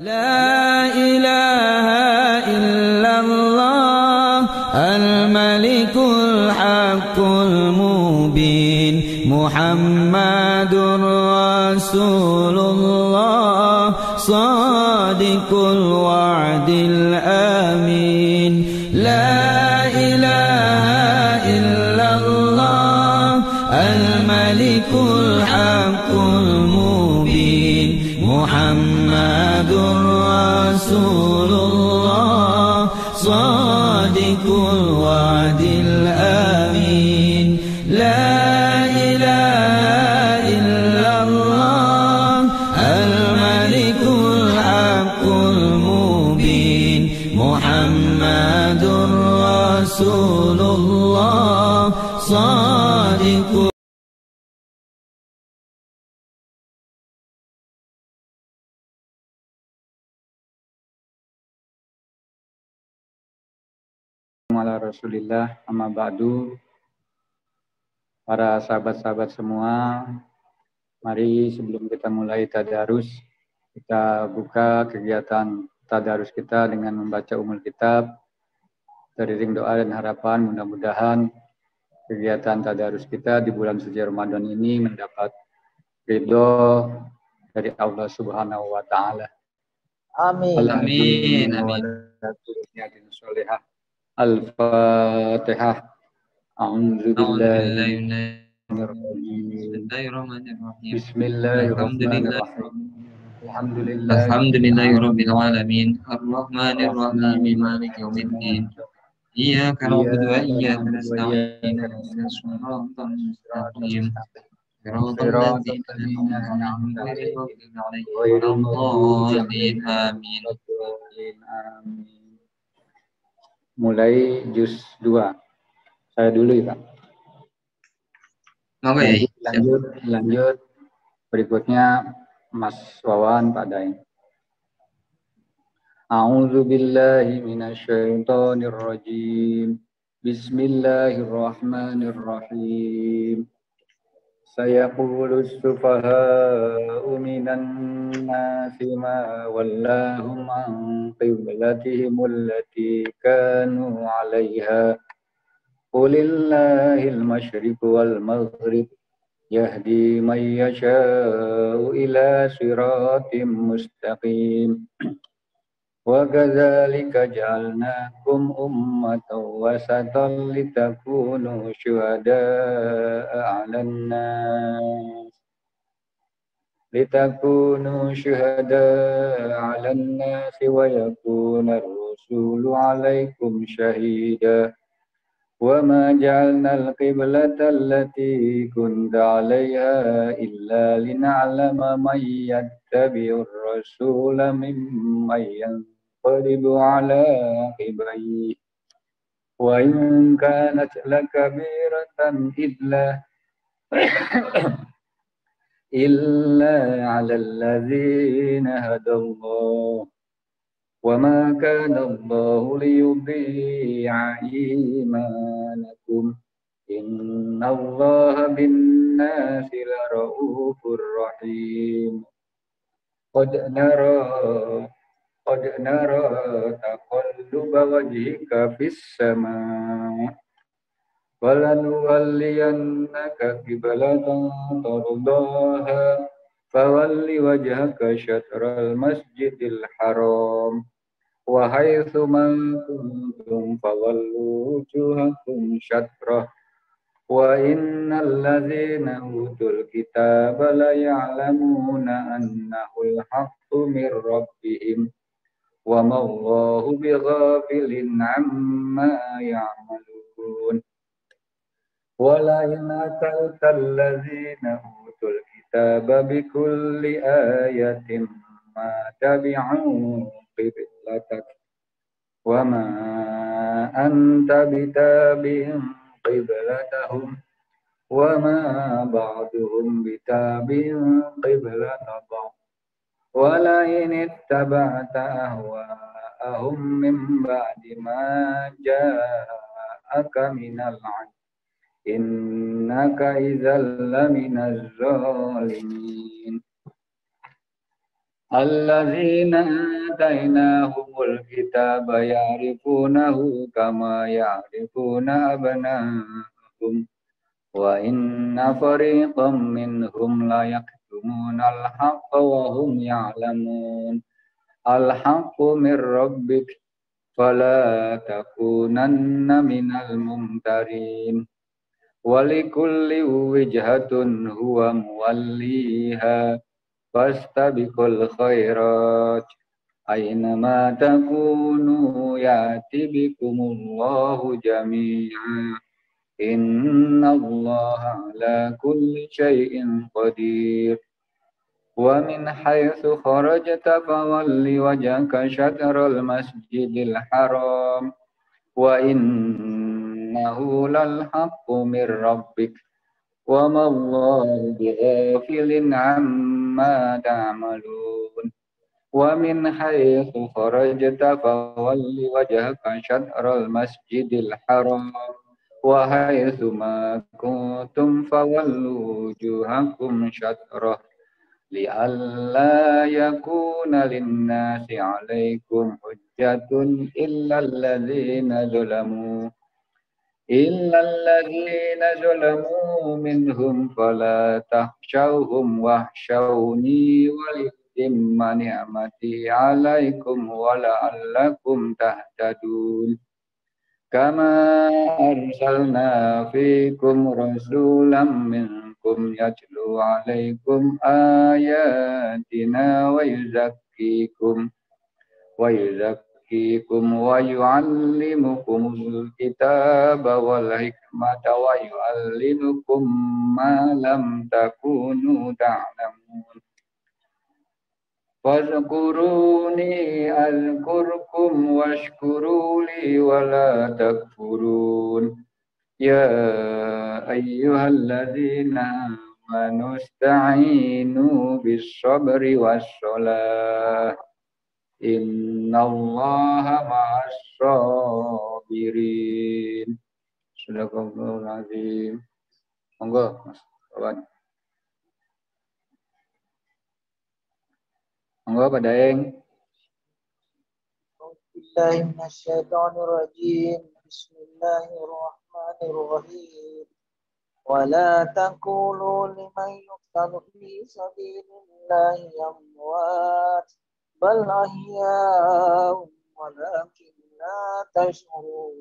لا إله إلا الله الملك الحق المبين محمد رسول الله صادق الوعد الأمين لا إله إلا الله الملك الحق المبين محمد رسول الله صادق الوعد الأمين لا إله إلا الله الملك الحق المبين محمد رسول الله صادق. Ala Rasulillah, amma ba'du. Para sahabat-sahabat semua, mari sebelum kita mulai tadarus, kita buka kegiatan tadarus kita dengan membaca Ummul Kitab. Teriring doa dan harapan mudah-mudahan kegiatan tadarus kita di bulan suci Ramadan ini mendapat ridho dari Allah Subhanahu wa taala. Amin. Amin. Al-Fatihah. A'udzu billahi Bismillahirrahmanirrahim. Alhamdulillahirabbil alamin. Arrahmanir rahim. Maliki yaumiddin. Iyyaka na'budu wa iyyaka nasta'in. Ihdinas siratal mustaqim. Siratal ladzina an'amta 'alaihim ghairil maghdubi 'alaihim. Amin. Mulai juz 2. Saya dulu ya, Pak. Lanjut. Berikutnya Mas Wawan, Pak Daeng. A'udzu billahi minasyaitonir rajim. Bismillahirrahmanirrahim. Sayaqulu as-sufaha'u minan nasi ma wallahum an qiblatihim allati kanu 'alaiha. Qulillahil masyriqu wal maghrib yahdi man yasha'u ila siratim mustaqim. Wa kadzalika ja'alnakum ummatan wasatan litakunu syuhada'a 'alan nas wa yakuna ar-rasulu 'alaikum shahida. Wa ma ja'alna al-qiblata allati kunta 'alaiha illa lina'lama man yattabi'ur rasula mimman yanqalibu 'ala 'aqibayhi. Wa in kanat lakabiratan illa 'alal ladzina hadallahu. Wa ma kana Allahu liyudhi'a imanakum. Innallaha bin-nasi lara'ufur rahim. Qad nara taqalluba wajhika fis sama' walanuwalliyannaka qiblatan tardaha fawalli wajhaka syatral masjidil haram wa haitsu ma kuntum fawallu wujuhakum syatrah wa innal ladzina utul kitaba la ya'lamuna annahul haqqu mir rabbihim wa ma Allahu bighafilin 'amma ya'malun. Wa la yan'atal ladzina utul kitaba bikulli ayatin ma tabi'u qiblatak wa ma anta bitabi'in qiblatahum wa ma ba'duhum bitabi'in qiblata ba'd wa la in ittaba'ta ahwa'ahum min ba'di ma ja'aka minal 'ilm innaka idzal laminaz zalimin. Alladzina atainahumul kitaba ya'rifunahu kama ya'rifuna abna'ahum wa inna fariqam minhum la yaktumuna al-haqqa wa hum ya'lamun. Al-haqqu min rabbik fala takunanna minal mumtarin. Walikulli wijhatun huwa muwalliha fastabiqul khairat aynama takunu ya'ti bikumullahu jami'a innallaha ala kulli syai'in qadir. Wa min haitsu kharajta fawalli wajhaka syatral masjidil haram wa innahu lal haqqu mir rabbik wa ma Allahu bighafilin amma ta'malun. Wa min haitsu kharajta fawalli wajhaka syatral masjidil haram wa haitsu ma kuntum fawallu wujuhakum syatrah li'alla yakuna linnasi 'alaikum hujjatun illal ladzina zalamu minhum fala takhshawhum wakhshawni walitimma ni'mati 'alaikum wa la'allakum tahtadun. Kama arsalna fikum rasulam minkum yatlu alaikum ayatina wa yuzakkikum wa yu'allimukumul kitaba wal hikmata wa yu'allimukum ma lam takunu ta'lamun. Fazkuruni azkurkum washkuruli wala takfurun. Ya ayyuhalladzina amanu ista'inu bis-sabri was-salah. Innallaha ma'as-sabirin. Sadaqallahul azim. Monggo Mas Kawan. Monggo Pak Daeng. Bismillahirrahmanirrahim. Wala taqulu liman yuqtalu fi sabilillahi amwat bal ahya'un walakin la tash'urun.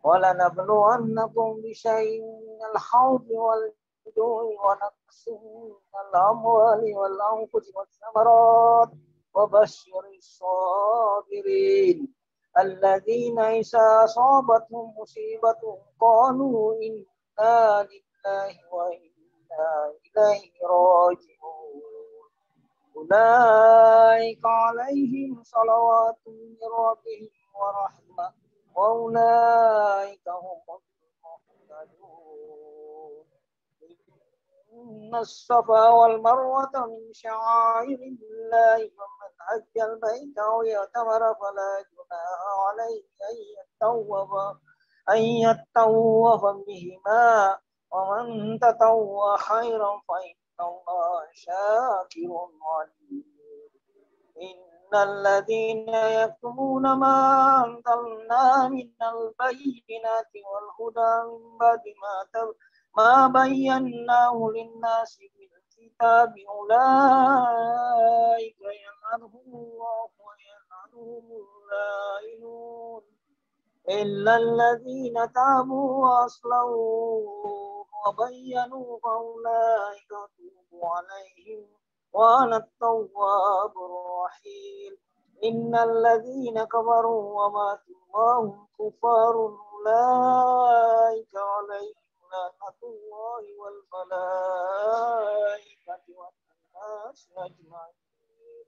Wala nabluwannakum bisyai'in minal khawfi wal ju'i wa naqsin minal amwali wal anfusi was samarat wa basyiris sabirin alladzina idza asabatuhum musibatun qalu inna lillahi wa inna ilaihi raji'un. Ulaika alaihim salawatun min rabbihim wa rahmah wa ulaika humul muhtadun. Inna as-safa wal marwata min sya'airillahi faman hajjal baita aw i'tamara fala junaha alayhi an yattawwafa bihima wa man tatawwa khairan fa innallaha syakirun alim. Innal ladzina yaktumuna ma anzalna minal bayyinati wal huda min ba'di ma bayyanahu lin-nasi fil kitabi ulaika yal'anuhumullahu wa yal'anuhumul la'inun illa alladhina tabu wa aslahu wa bayyanu fa ulaika atubu alaihim wa ana at-tawwabur rahim. Innal ladzina kafaru wa matu wa hum kufarun ulaika alaihim la'natullahi wal malaikati wan nasi ajma'in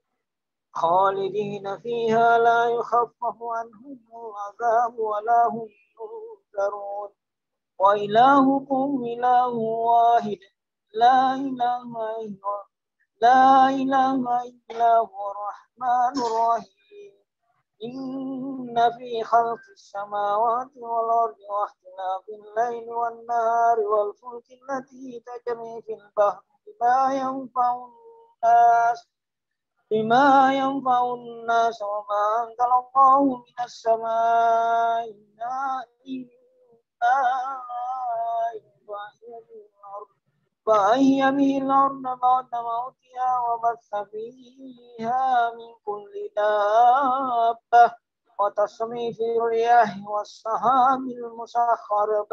khalidina fiha la yukhaffafu anhum al'adhab wa la hum yunzarun. Wa ilahukum ilahu wahid la ilaha illa huwa rahmanur rahim. Inna fi khalqis samawati wal ardi wa ikhtilafil laili wan nahari wal fulki allati tajri fil bahri bima yanfa'un nas بما ينفع الناس وما أنزل الله من السماء فأحيا به الأرض بعد موتها وبث فيها من كل دابة وتصريف الرياح والسحاب المسخر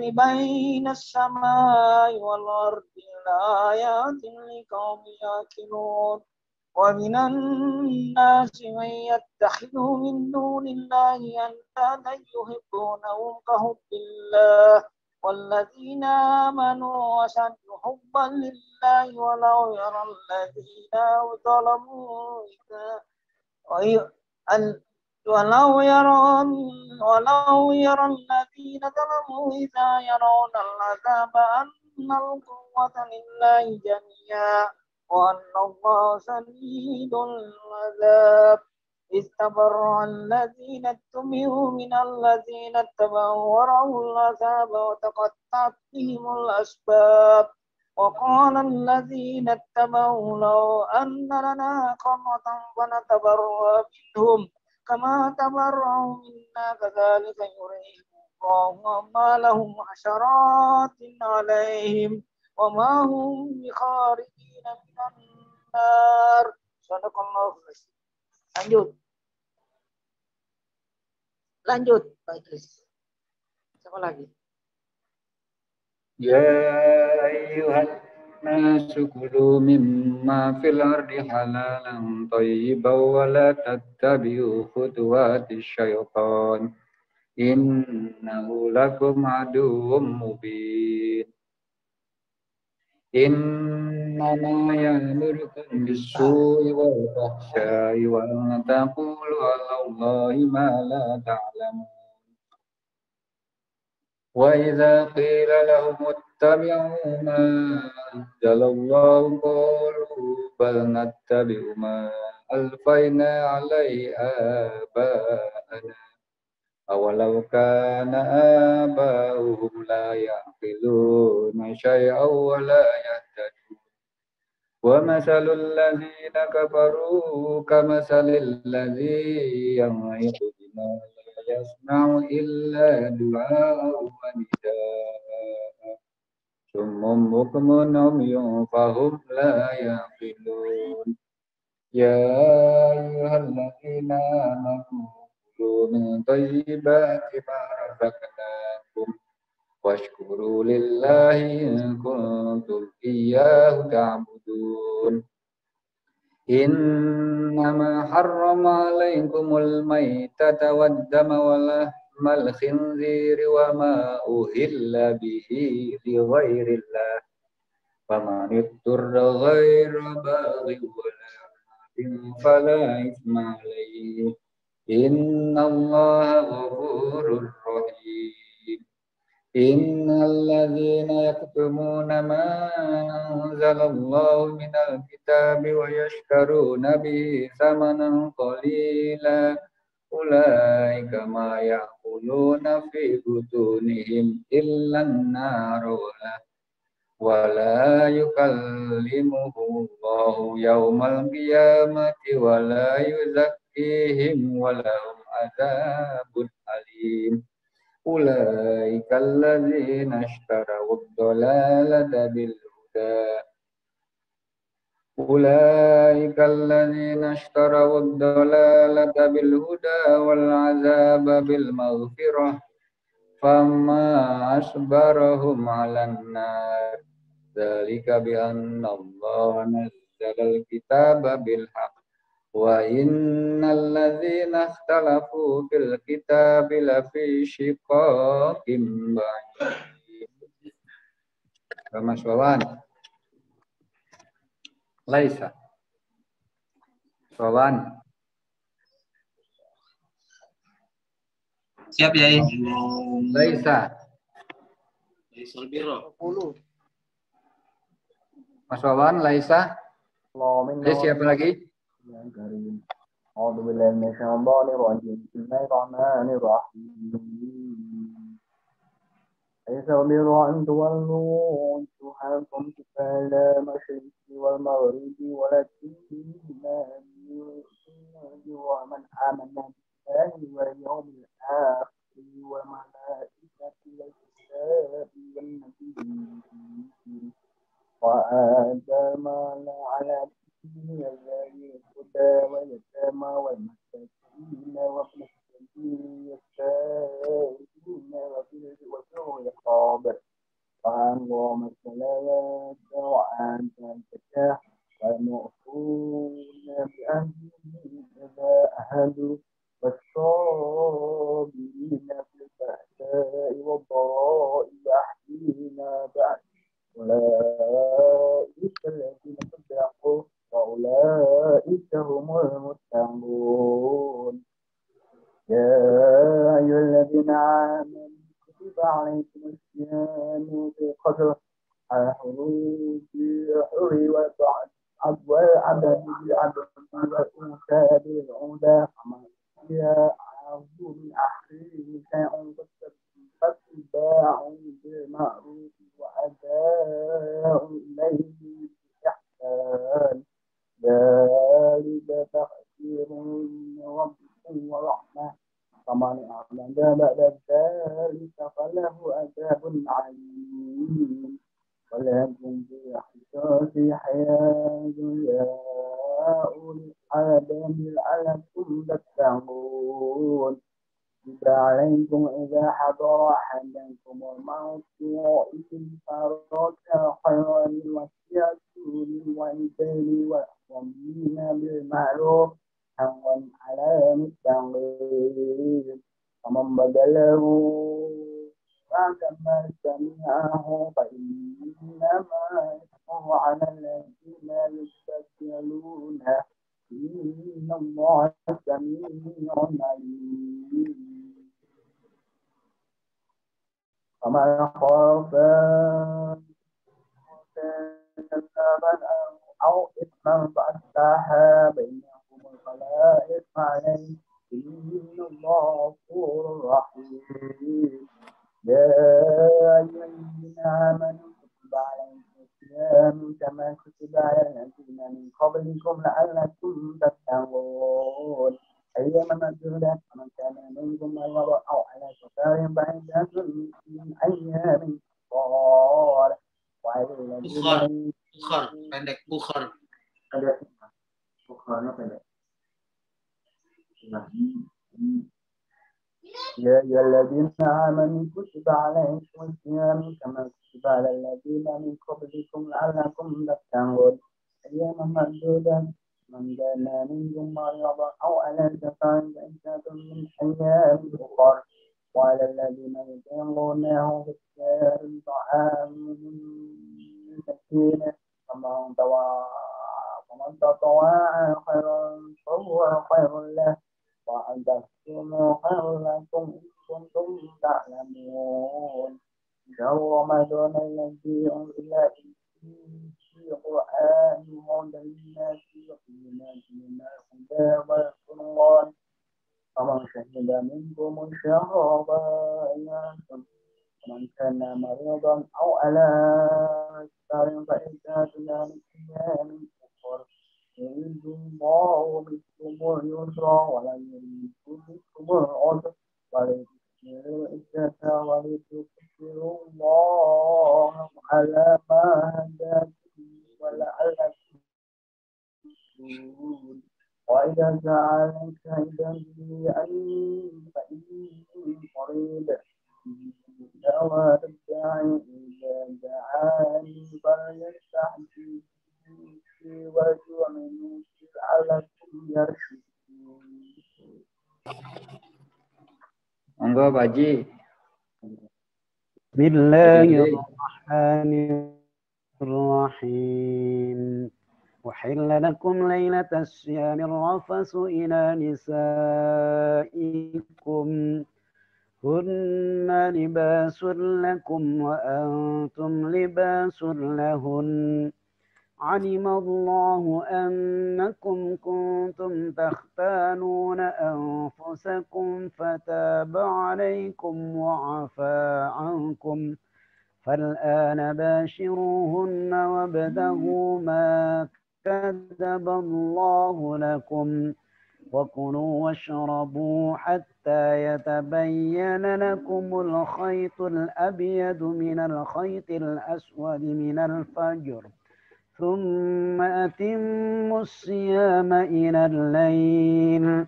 بين السماء والأرض لآيات لقوم يعقلون ومن الناس من يتخذ من دون الله أندادا يحبونهم كحب الله والذين آمنوا أشد حبا لله ولو يرى الذين ظلموا ولو يرى الذين ظلموا إذا يرون العذاب أن القوة لله جميعا وأن الله شديد العذاب إذ تبرأ الذين اتبعوا من الذين اتبعوا ورأوا العذاب وتقطعت بهم الأسباب وقال الذين اتبعوا لو أن لنا قرة فنتبرأ منهم كما تبرأوا منا كذلك يريهم الله أعمالهم حسرات عليهم وما هم بخارجين من النار. Sadaqallahu alazim. Lanjut Pak Idris. Siapa lagi? Ya ayyuhan nasu kulu mimma fil ardi halalan thayyiban wa la tattabi'u khutuwati syaitan innahu lakum aduwwum mubin. Innama ya'murukum bis-su'i wal fahsya'i wa an taqulu 'ala Allahi ma la ta'lamun. وإذا قيل لهم اتبعوا ما أنزل الله قالوا بل نتبع ما ألفينا عليه آباءنا أولو كان آباؤهم لا يعقلون شيئا ولا يهتدون ومثل الذين كفروا كمثل الذي ينعق بما يسمع إلا دعاء ونداء صم بكم عمي فهم لا يعقلون يا أيها الذين آمنوا كلوا من طيبات ما رزقناكم واشكروا لله إن كنتم إياه تعبدون إنما حرم عليكم الميتة والدم ولحم الخنزير وما أهل به لغير الله فمن اضطر غير باغ ولا عاد فلا إثم عليه إن الله غفور رحيم إن الذين يكتمون ما أنزل الله من الكتاب ويشترون به ثمنا قليلا أولئك ما يأكلون في بطونهم إلا النار ولا يكلمهم الله يوم القيامة ولا يزكيهم ولهم عذاب أليم أولئك الذين اشتروا الضلالة بالهدى والعذاب بالمغفرة فما أصبرهم على النار ذلك بأن الله نزل الكتاب بالحق وإن الذين اختلفوا في الكتاب لفي شقاق بعيد. Mas Wawan, Laisa, Wawan. Siap ya. Laisa. Mas Wawan, Laisa. Siapa lagi? أعوذ بالله من الشيطان الرجيم بسم الله الرحمن الرحيم ليس البر أن تولوا وجوهكم قبل المشرق والمغرب والدين ومن آمن بالله واليوم الآخر والملائكة والكتاب والنبيين وآتى المال على حبه ذوي الهدى واليتامى والمساكين وابن السبيل والسائلين وفي الرقاب وأقام الصلاة وآتى الزكاة والمؤمنون بعهدهم إذا عاهدوا والصابرين في البأساء والضراء وحين بعد أولئك الذين صدقوا وأولئك هم المتقون يا أيها الذين آمنوا كتب عليكم الصيام بالقدر على حروف الحر والعبد بالعبد والأنثى بالأنثى فمن يعظ من أخيه شيء فاتباع بالمعروف وأداء إليه بإحسان ذلك تقدير من ربكم ورحمة فمن أعمل بعد ذلك فله عذاب عليم ولكم في القصاص حياة يا أولي الألباب لعلكم تتقون كتب عليكم إذا حضر أحدكم الموت إن ترك خيرا الوصية للوالدين والأقربين بالمعروف حقا على المتقين ومن بدله بعدما سمعه فإنما يسمع على الذين يستكبرونه إن الله سميع عليم ومن خاف كذابا أو إثما فأصلح بينهم فلا إثم عليه إن الله غفور رحيم يا أيها الذين آمنوا كتب عليكم الصيام كما كتب على الذين من قبلكم لعلكم تتقون أياما معدودة فمن كان منكم مريضا أو على سفر فعدة من أيام أخر وعلى الذين pendek bukhar. Bukharnya pendek. يا أيها الذين آمنوا كتب عليكم الصيام كما كتب على الذين من قبلكم لعلكم تتقون أياما معدودة من كان منكم مريضا أو على سفر فعدة من أيام أخر وعلى الذين يطيقونه فدية طعام مسكين فمن تطوع خيرا فهو خير له وأن تصوموا خير لكم إن كنتم تعلمون شهر رمضان الذي أنزل فيه القرآن هدى للناس وبينات من الهدى والفرقان فمن شهد منكم الشهر فليصم ومن كان مريضا أو على سفر فعدة من أيام أخر يريد الله بكم اليسر ولا يريد بكم العسر ولتكملوا العدة ولتكبروا الله على ما هداكم ولعلكم تشكرون وإذا سألك عبادي عني فإني قريب دعوة الداعي إذا دعاني فليستحجبوا ويؤمنوا لعلكم يرشدون. Monggo Pak Haji. Bismillahirrahmanirrahim. أحل لكم ليلة الصيام الرفث إلى نسائكم هن لباس لكم وأنتم لباس لهن علم الله أنكم كنتم تختانون أنفسكم فتاب عليكم وعفى عنكم فالآن باشروهن وابتغوا ما كتب الله لكم وكلوا واشربوا حتى يتبين لكم الخيط الأبيض من الخيط الأسود من الفجر ثم أتموا الصيام إلى الليل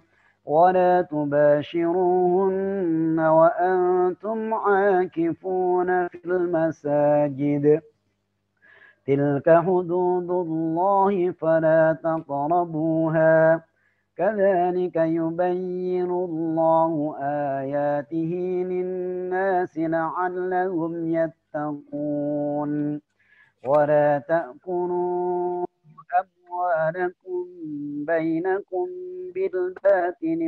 ولا تباشروهن وأنتم عاكفون في المساجد تلك حدود الله فلا تقربوها كذلك يبين الله آياته للناس لعلهم يتقون ولا تأكلوا أموالكم بينكم بالباطل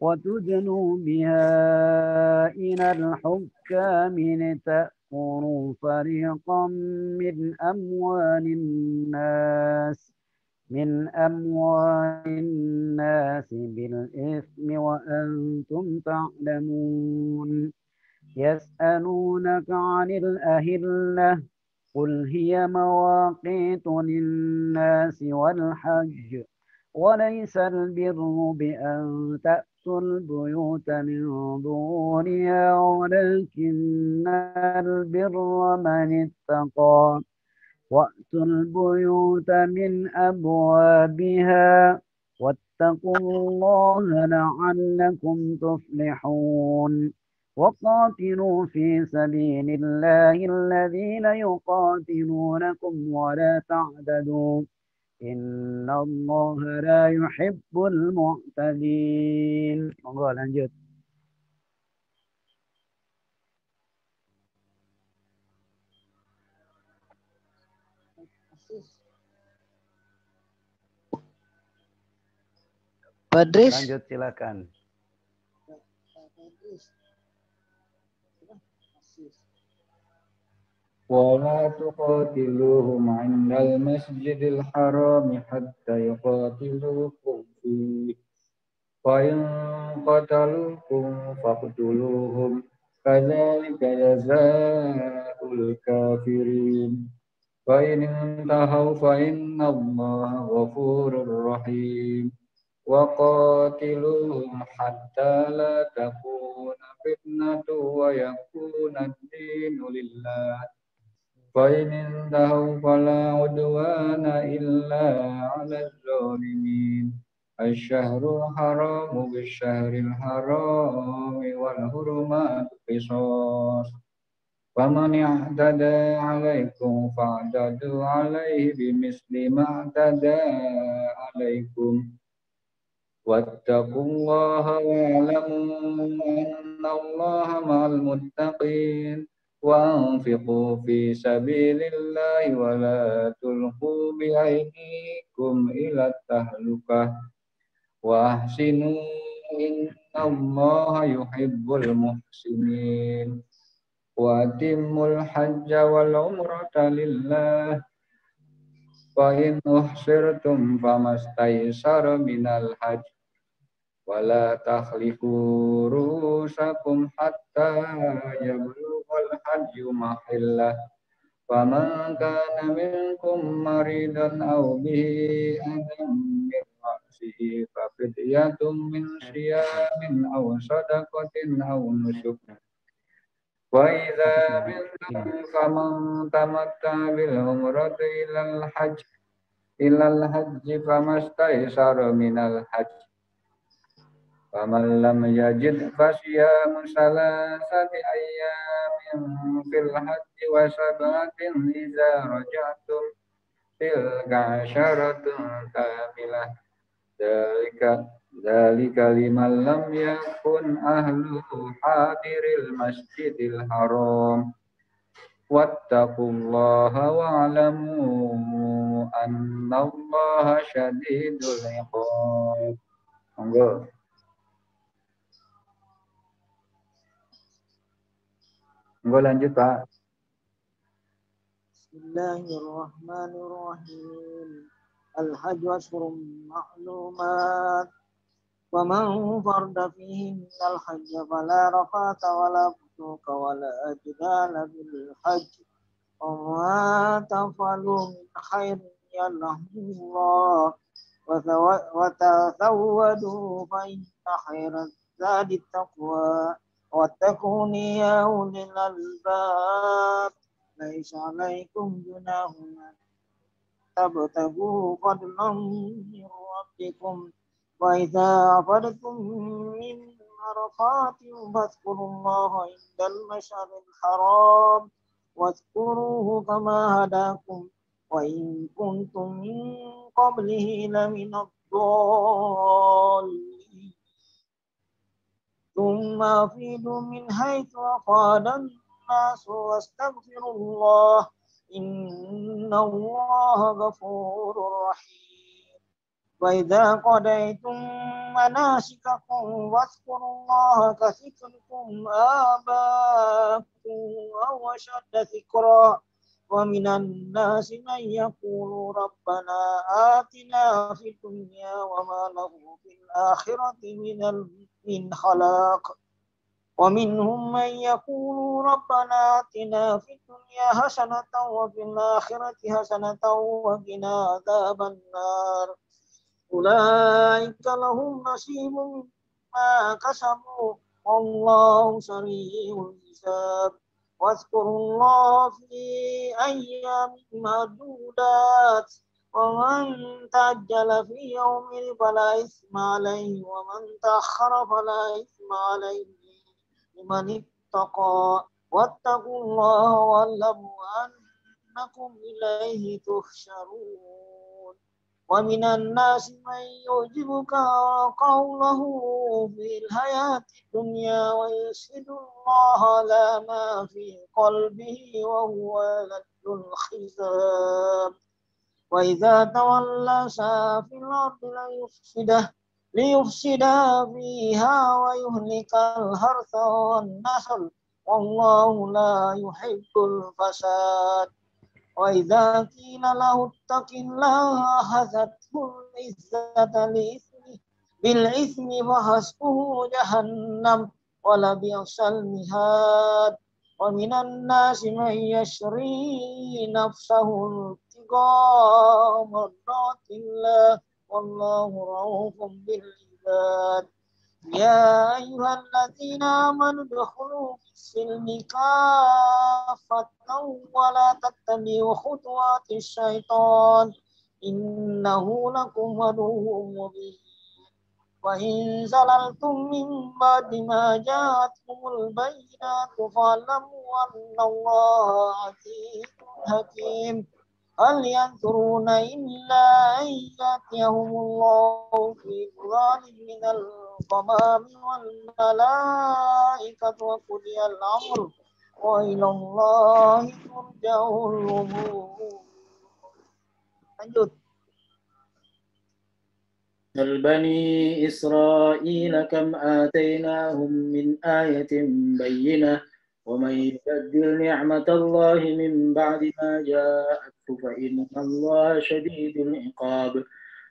وتدنوا بها إلى الحكام لتأكلوا فريقا من أموال الناس بالإثم وأنتم تعلمون يسألونك عن الأهلة قل هي مواقيت للناس والحج وليس البر بأن تأتوا البيوت من ظهورها ولكن البر من اتقى وأتوا البيوت من أبوابها واتقوا الله لعلكم تفلحون وقاتلوا في سبيل الله الذين يقاتلونكم ولا تعتدوا إن الله لا يحب المعتدين. Monggo lanjut. Badris. Lanjut silakan. ولا تقاتلوهم عند المسجد الحرام حتى يقاتلوكم فيه فإن قتلوكم فاقتلوهم كذلك جزاء الكافرين فإن انتهوا فإن الله غفور رحيم وقاتلوهم حتى لا تكون فتنة ويكون الدين لله فإن انتهوا فلا عدوان إلا على الظالمين الشهر الحرام بالشهر الحرام والحرمات قصاص فمن اعتدى عليكم فاعتدوا عليه بمثل ما اعتدى عليكم واتقوا الله واعلموا أن الله مع المتقين وأنفقوا في سبيل الله ولا تلقوا بأيديكم إلى التهلكة وأحسنوا إن الله يحب المحسنين وأتموا الحج والعمرة لله فإن أحصرتم فما استيسر من الحج ولا تخلفوا رؤوسكم حتى يبلغ الحج محله فمن كان منكم مريضا أو به أذى من رأسه ففدية من صيام أو صدقة أو نسك وإذا منتم فمن تمتع بالعمرة إلى الحج فما استيسر من الحج فمن لم يجد فصيام 3 أيام في الحج و7 إذا رجعتم تلك 10 كاملة ذلك لمن لم يكن أهله حاضر المسجد الحرام واتقوا الله واعلموا أن الله شديد العقاب. Monggo. Monggo lanjut Pak. Bismillahirrahmanirrahim. Al-hajj ashhurun ma'lumat. Wa man farada fihi al-hajj fala rafata wala النسك ولا جدال بالحج وما تفعلوا من خير يعلمه الله وتزودوا فإن خير الزاد التقوى واتقون يا أولي الألباب ليس عليكم جناح أن تبتغوا فضلا من ربكم وإذا أفضتم من عرفات فاذكروا الله عند المشعر الحرام واذكروه كما هداكم وإن كنتم من قبله لمن الضالين ثم أفيدوا من حيث أفاد الناس واستغفروا الله إن الله غفور رحيم وإذا قضيتم مناسككم واذكروا الله كذكركم آباءكم أو أشد ذكرا ومن الناس من يقول ربنا آتنا في الدنيا وما له في الآخرة من خلاق ومنهم من يقول ربنا آتنا في الدنيا حسنة وفي الآخرة حسنة وقنا عذاب النار أولئك لهم نصيب مما كسبوا والله سريع الحساب واذكروا الله في أيام معدودات ومن تعجل في يوم فلا إثم عليه ومن تأخر فلا إثم عليه لمن اتقى واتقوا الله واعلموا أنكم إليه تحشرون ومن الناس من يعجبك قوله في الحياة الدنيا ويشهد الله على ما في قلبه وهو يلد الخصام وإذا تولى سعى في الأرض ليفسد فيها ويهلك الحرث والنسل والله لا يحب الفساد وإذا قيل له اتق الله أخذته العزة بالإثم فحسبه جهنم ولبئس المهاد ومن الناس من يشري نفسه ابتغاء مرضات الله والله رؤوف بالعباد يا أيها الذين آمنوا ادخلوا في السلم كافة ولا تتبعوا خطوات الشيطان إنه لكم عدو مبين وإن زللتم من بعد ما جاءتكم البينات فاعلموا أن الله عزيز حكيم هل ينظرون إلا أن يأتيهم الله في ظلال من الغمام والملائكة وقضي الأمر وإلى الله ترجع الأمور. Lanjut. بل بني إسرائيل كم آتيناهم من آية بينة ومن يبدل نعمة الله من بعد ما جاءته فإن الله شديد العقاب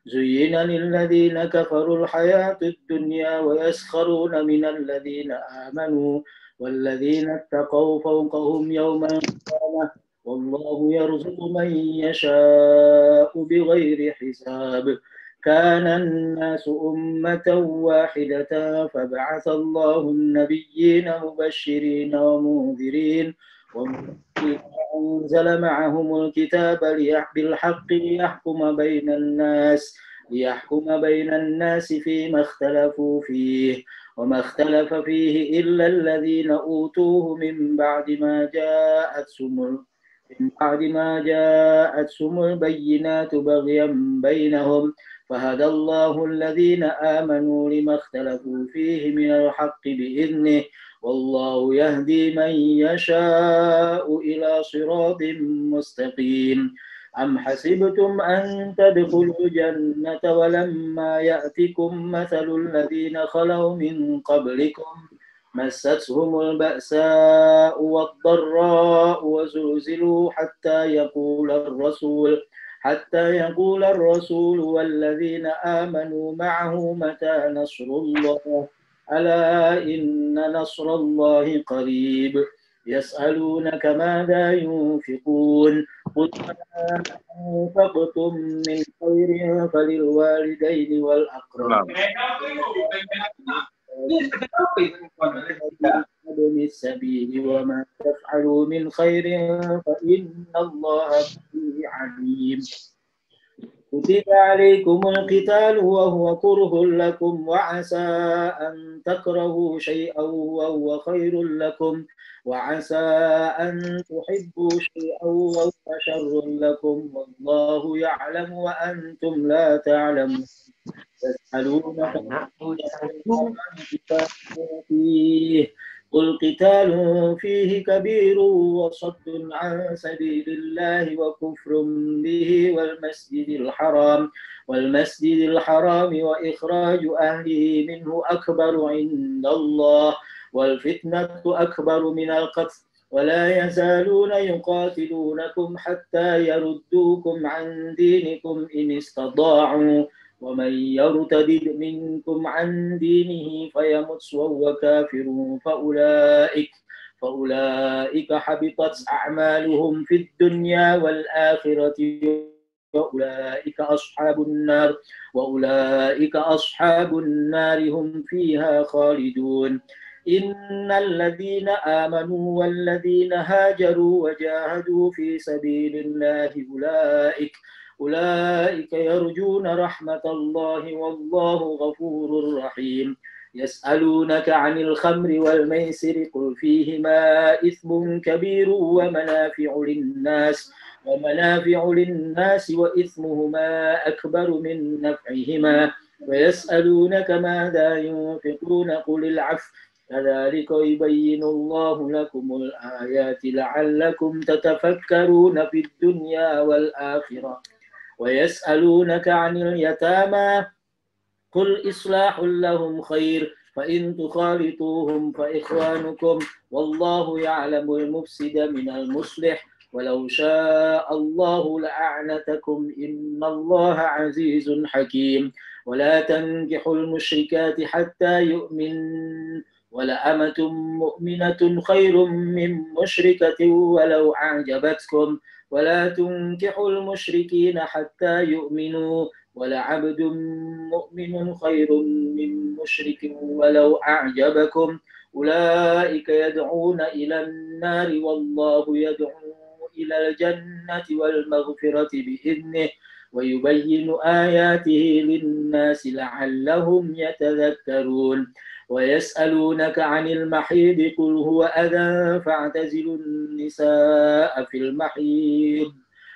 زين للذين كفروا الحياة الدنيا ويسخرون من الذين آمنوا والذين اتقوا فوقهم يوم القيامة والله يرزق من يشاء بغير حساب كان الناس أمة واحدة فبعث الله النبيين مبشرين ومنذرين وأنزل معهم الكتاب بالحق ليحكم بين الناس فيما اختلفوا فيه وما اختلف فيه إلا الذين أوتوه من بعد ما جاءتهم البينات بغيا بينهم فهدى الله الذين آمنوا لما اختلفوا فيه من الحق بإذنه والله يهدي من يشاء إلى صراط مستقيم أم حسبتم أن تدخلوا الجنة ولما يأتكم مثل الذين خلوا من قبلكم مستهم البأساء والضراء وزلزلوا حتى يقول الرسول والذين آمنوا معه متى نصر الله ألا إن نصر الله قريب يسألونك ماذا ينفقون قل ما أنفقتم من خير فللوالدين والأقربين ابن السبيل وما تفعلوا من خير فإن الله به عليم كتب عليكم القتال وهو كره لكم وعسى أن تكرهوا شيئا وهو خير لكم وعسى أن تحبوا شيئا وهو شر لكم والله يعلم وأنتم لا تعلمون يسألونك فيه قل قتال فيه كبير وصد عن سبيل الله وكفر به والمسجد الحرام وإخراج أهله منه أكبر عند الله والفتنة أكبر من القتل ولا يزالون يقاتلونكم حتى يردوكم عن دينكم إن استطاعوا ومن يرتد منكم عن دينه فيمت وهو كافر فأولئك حبطت أعمالهم في الدنيا والآخرة وأولئك أصحاب النار هم فيها خالدون إن الذين آمنوا والذين هاجروا وجاهدوا في سبيل الله أولئك يرجون رحمة الله والله غفور رحيم يسألونك عن الخمر والميسر قل فيهما إثم كبير ومنافع للناس وإثمهما أكبر من نفعهما ويسألونك ماذا ينفقون قل العفو كذلك يبين الله لكم الآيات لعلكم تتفكرون في الدنيا والآخرة ويسألونك عن اليتامى قل إصلاح لهم خير فإن تخالطوهم فإخوانكم والله يعلم المفسد من المصلح ولو شاء الله لأعنتكم إن الله عزيز حكيم ولا تنكحوا المشركات حتى يؤمن ولأمة مؤمنة خير من مشركة ولو أعجبتكم ولا تنكحوا المشركين حتى يؤمنوا ولعبد مؤمن خير من مشرك ولو أعجبكم أولئك يدعون إلى النار والله يدعو إلى الجنة والمغفرة بإذنه ويبين آياته للناس لعلهم يتذكرون ويسألونك عن المحيض قل هو أذى فاعتزلوا النساء في المحيض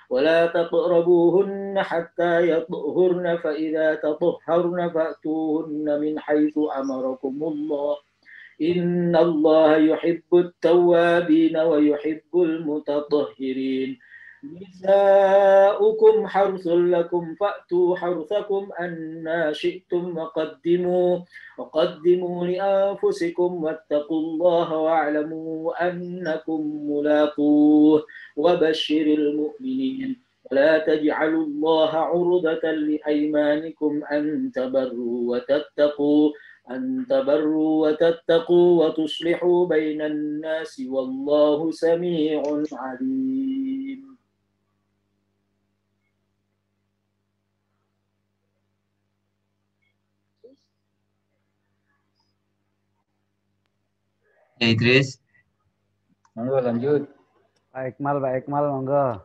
ولا تقربوهن حتى يطهرن فإذا تطهرن فأتوهن من حيث أمركم الله إن الله يحب التوابين ويحب المتطهرين نساؤكم حرث لكم فأتوا حرثكم أنى شئتم وقدموا لأنفسكم واتقوا الله واعلموا أنكم ملاقوه وبشر المؤمنين ولا تجعلوا الله عرضة لأيمانكم أن تبروا وتتقوا وتصلحوا بين الناس والله سميع عليم. Ya Idris. Monggo lanjut. Pak Ikmal monggo.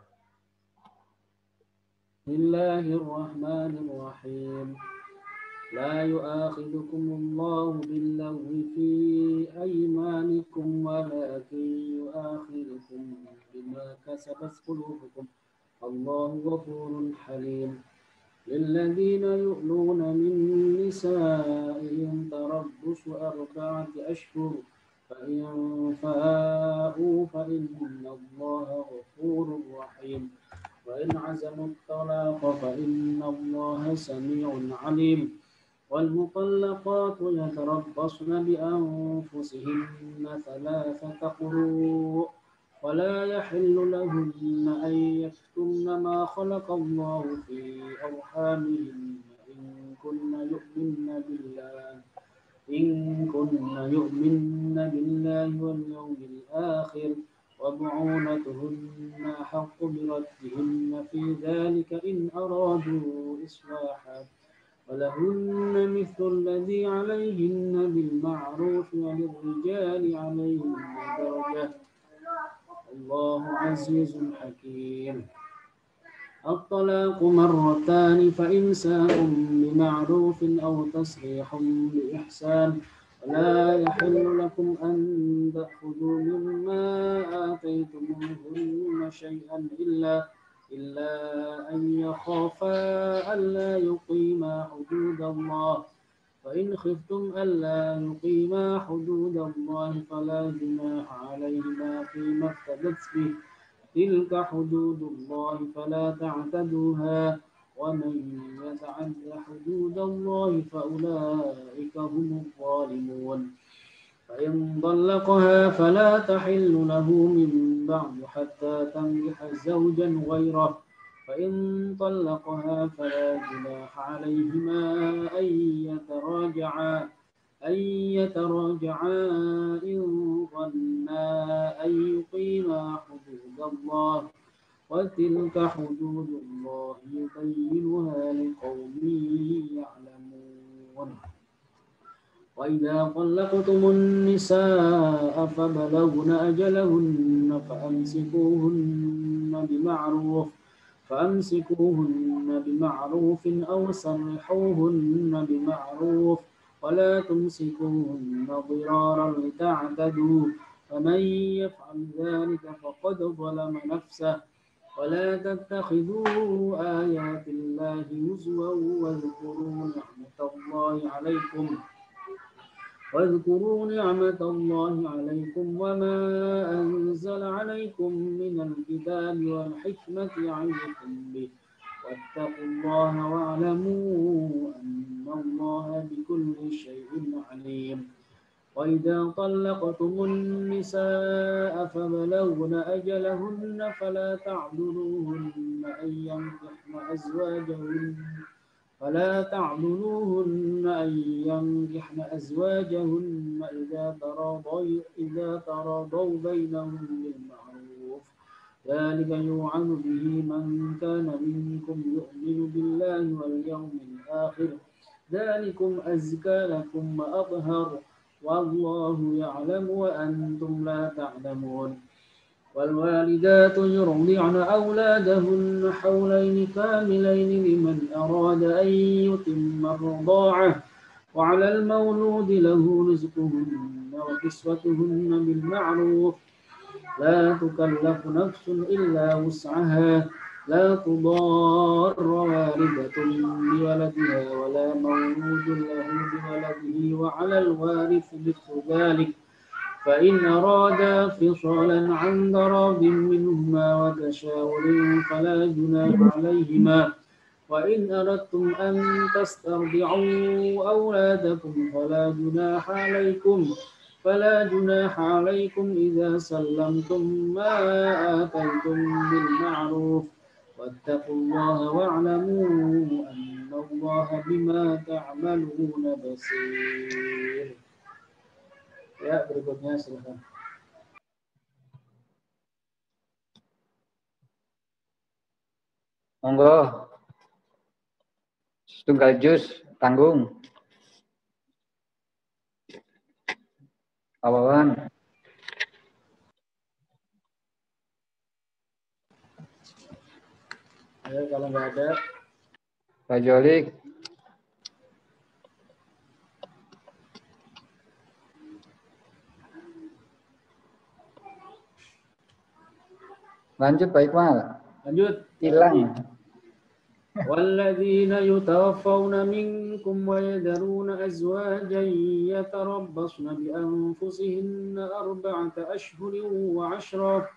Bismillahirrahmanirrahim. لا يؤاخذكم الله باللغو في أيمانكم ولكن يؤاخذكم بما كسبت قلوبكم الله غفور حليم للذين يؤلون من نسائهم تربص 4 أشهر فإن فاءوا فإن الله غفور رحيم وإن عزموا الطلاق فإن الله سميع عليم والمطلقات يتربصن بأنفسهن 3 قروء ولا يحل لهن أن يكتمن ما خلق الله في أرحامهن إن كن يؤمن بالله إن كن يؤمن بالله واليوم الآخر وبعولتهن أحق بردهن في ذلك إن أرادوا إصلاحا ولهن مثل الذي عليهن بالمعروف وللرجال عليهن درجة الله عزيز حكيم. الطلاق مرتان فإمساك بمعروف أو تسريح بإحسان ولا يحل لكم أن تأخذوا مما آتيتموهن شيئا إلا أن يخافا ألا يقيما حدود الله فإن خفتم ألا يقيما حدود الله فلا جناح عليهما فيما افتدت به تلك حدود الله فلا تعتدوها ومن يتعد حدود الله فأولئك هم الظالمون. فإن طلقها فلا تحل له من بعد حتى تنكح زوجا غيره فإن طلقها فلا جناح عليهما أن يتراجعا إن ظنا أن يقيما حدود الله وتلك حدود الله يبينها لقوم يعلمون. وإذا طلقتم النساء فبلغن أجلهن فأمسكوهن بمعروف أو سرحوهن بمعروف ولا تمسكوهن ضرارا لتعتدوا فمن يفعل ذلك فقد ظلم نفسه ولا تتخذوا آيات الله هزوا واذكروا نعمة الله عليكم وما أنزل عليكم من الكتاب والحكمة يعظكم به واتقوا الله واعلموا أن الله بكل شيء عليم. وإذا طلقتم النساء فبلغن أجلهن فلا تعذروهن أن ينكحن أزواجهن إذا تراضوا بينهم بالمعروف ذلك يوعظ به من كان منكم يؤمن بالله واليوم الآخر ذلكم أزكى لكم وأطهر والله يعلم وأنتم لا تعلمون. والوالدات يرضعن أولادهن حولين كاملين لمن أراد أن يتم الرضاعة وعلى المولود له رزقهن وكسوتهن بالمعروف لا تكلف نفس إلا وسعها لا تضار والدة بولدها ولا مولود له بولده وعلى الوارث مثل ذلك فإن أرادا فصالا عن تراض منهما وتشاور فلا جناح عليهما وإن أردتم أن تسترضعوا أولادكم فلا جناح عليكم إذا سلمتم ما آتيتم بالمعروف واتقوا الله واعلموا أن الله بما تعملون بصير. Ya, berikutnya silakan. Monggo. Setunggal jus tanggung. Awawan. Ya, kalau nggak ada. Pak Jolik. Lanjut Pak Iqbal. Lanjut. Hilang. والذين يتوفون منكم ويذرون أزواجا يتربصن بأنفسهن 4 أشهر وعشرا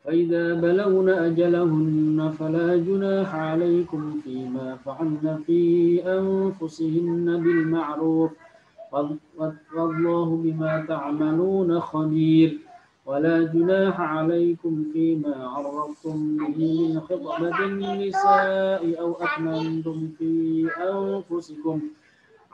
فإذا بلغن أجلهن فلا جناح عليكم فيما فعلن في أنفسهن بالمعروف والله بما تعملون خبير. ولا جناح عليكم فيما عرضتم به من خطبة النساء أو أكننتم في أنفسكم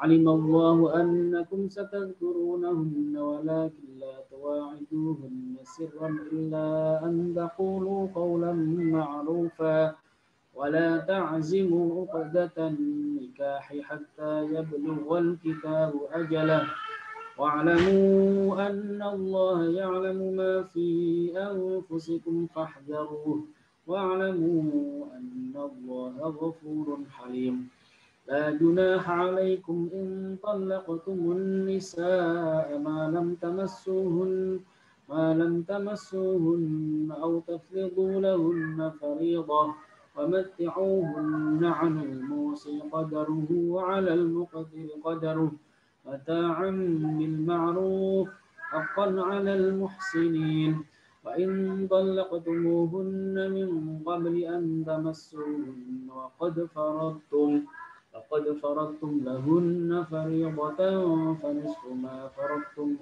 علم الله أنكم ستذكرونهن ولكن لا تواعدوهن سرا إلا أن تقولوا قولا معروفا ولا تعزموا عقدة النكاح حتى يبلغ الكتاب أجله واعلموا أن الله يعلم ما في أنفسكم فاحذروه واعلموا أن الله غفور حليم لا جناح عليكم إن طلقتم النساء ما لم تمسوهن أو تفرضوا لهن فريضة ومتعوهن على الموسع قدره وعلى المقتر قدره متاعا بالمعروف حقا على المحسنين وإن طلقتموهن من قبل أن تمسوهن وقد فرضتم لهن فريضة فنصف ما فرضتم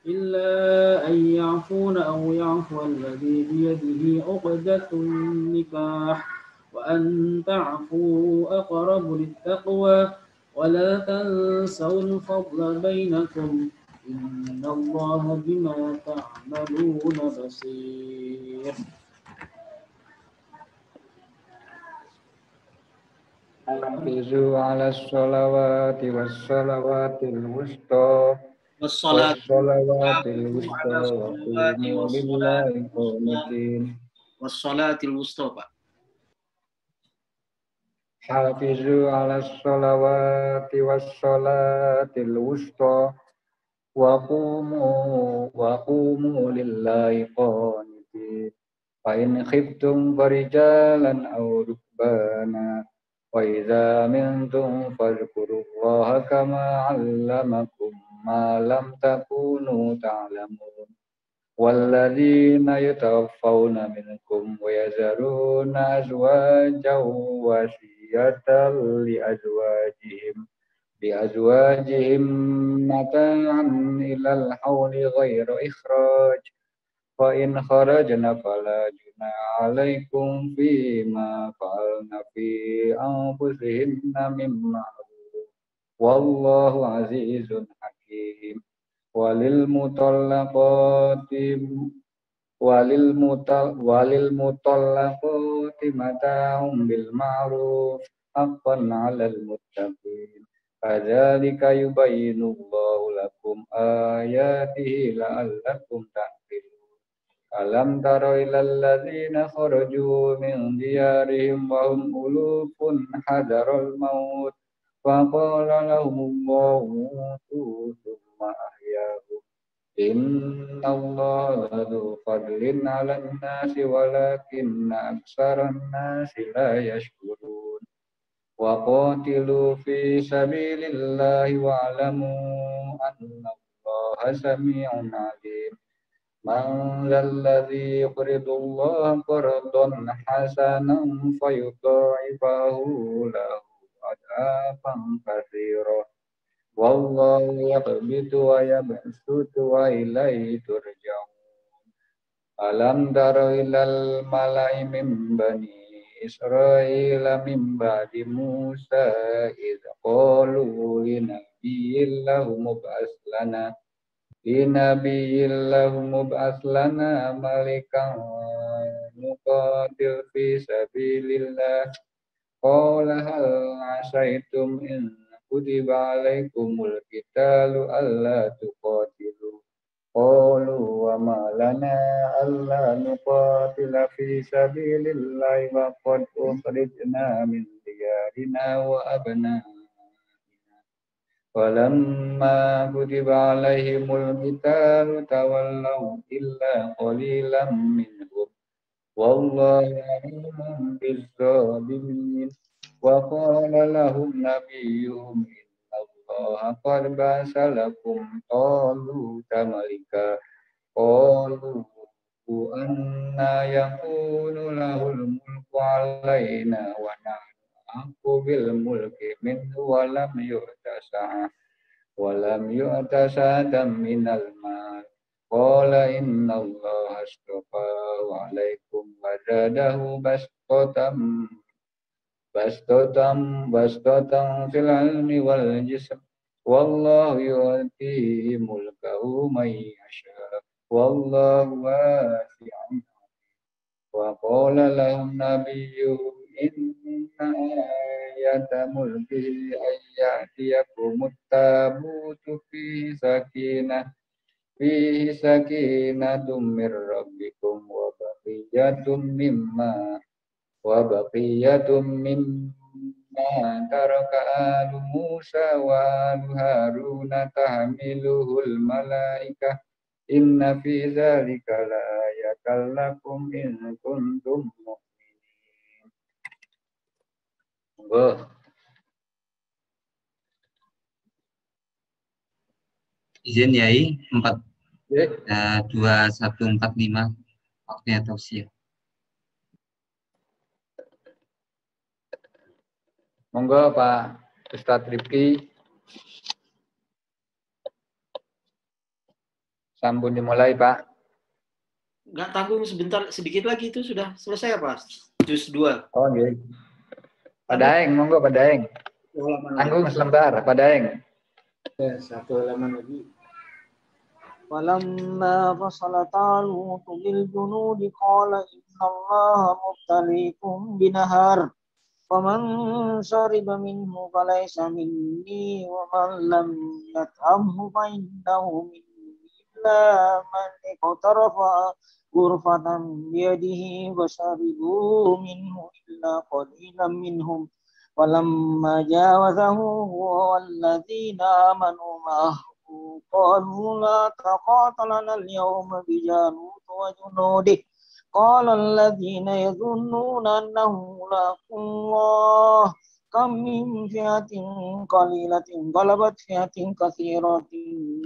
إلا أن يعفون أو يعفو الذي بيده عقدة النكاح وأن تعفوا أقرب للتقوى ولا تنسوا الفضل بينكم إن الله بما تعملون بصير. حافظوا على الصلوات والصلوات الوسطى والصلاة والصلوات الوسطى على الصلوات وقوموا والصلاة لله قانتين. والصلاة الوسطى Pak. حافظوا على الصلوات والصلاة الوسطى وقوموا لله قانتين. فإن خفتم فرجالا أو ركبانا وإذا منتم فاذكروا الله كما علمكم ما لم تكونوا تعلمون. والذين يتوفون منكم ويذرون أزواجا وصية لأزواجهم متاعا إلى الحول غير إخراج فإن خرجن فلا جناح عليكم فيما فعلن في أنفسهن من معروف والله عزيز حكيم. وللمطلقات متاع بالمعروف حقا على المتقين. كذلك يبين الله لكم آياته لعلكم تعقلون. ألم تر إلى الذين خرجوا من ديارهم وهم ألوف حذر الموت فقال لهم الله موتوا ثم أحياهم إن الله لذو فضل على الناس ولكن أكثر الناس لا يشكرون. وقاتلوا في سبيل الله واعلموا أن الله سميع عليم. من ذا الذي يقرض الله قرضا حسنا فيضاعفه له أضعافا كثيرة والله يقبض ويبسط وإليه ترجعون. ألم تر إلى الملأ من بني إسرائيل من بعد موسى إذ قالوا لنبي له مبعث لنا ملكا نقاتل في سبيل الله قال هل عسيتم إن كتب عليكم القتال ألا تقاتلوا قالوا وما لنا ألا نقاتل في سبيل الله وقد أخرجنا من ديارنا وأبنائنا فلما كتب عليهم القتال تولوا إلا قليلا منهم والله عليم بالظالمين. وقال لهم نبيهم إن الله قد بعث لكم طالوت ملكا قالوا أنى يكون له الملك علينا ونحن أحق بالملك منه ولم يؤت سعة من المال قال إن الله اصطفاه عليكم وزاده بسطة bastatan fil ilmi wal jism wallahu yu'ti mulkahu may yasha wallahu wasi'un wa qala lahum nabiyyu inna ayata mulki ayyatiyakumut tabutu fihi sakinatum mir rabbikum wa baqiyatum mimma taraka alu Musa wa alu Haruna tahmiluhul malaikah inna fi dzalika la ayatal lakum in kuntum mu'minin. Monggo. Izin Yai 2145 waktunya tausiah. Monggo Pak Ustadz Rifki. Sambung dimulai Pak. Nggak tanggung sebentar, sedikit lagi itu sudah selesai apa? Juz 2. Oh nggih. Pak Daeng, monggo Pak Daeng. Tanggung selembar Pak Daeng. Satu halaman lagi. ولما فصل طالوت بالجنود قال إن الله مبتليكم بنهر فمن شرب منه فليس مني ومن لم يطعمه فإنه مني إلا من اقترف غرفة بيده فشربوا منه إلا قليلا منهم ولما جاوزه هو والذين آمنوا معه قالوا لا تقاتلنا اليوم بجالوت وجنوده قال الذين يظنون أنهم ملاقو الله كم من فئة قليلة غلبت فئة كثيرة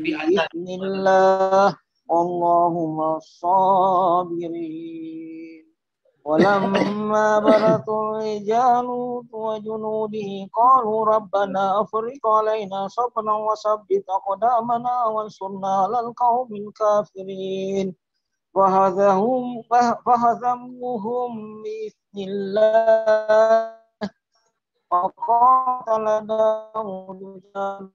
بإذن الله والله مع الصابرين ولما برزوا لجالوت وجنوده قالوا ربنا أفرغ علينا صبرا وثبت أقدامنا وانصرنا على القوم الكافرين فهزموهم بإذن الله وقاتل داود جالوت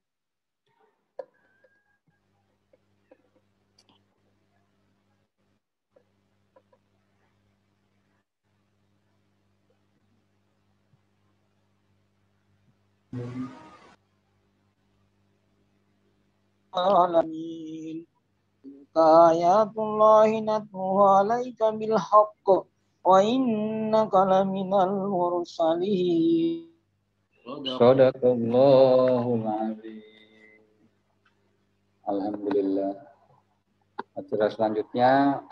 العالمين آيات الله نتلوها عليك بالحق وإنك لمن المرسلين Shadaqallahul azim. Alhamdulillah. Acara selanjutnya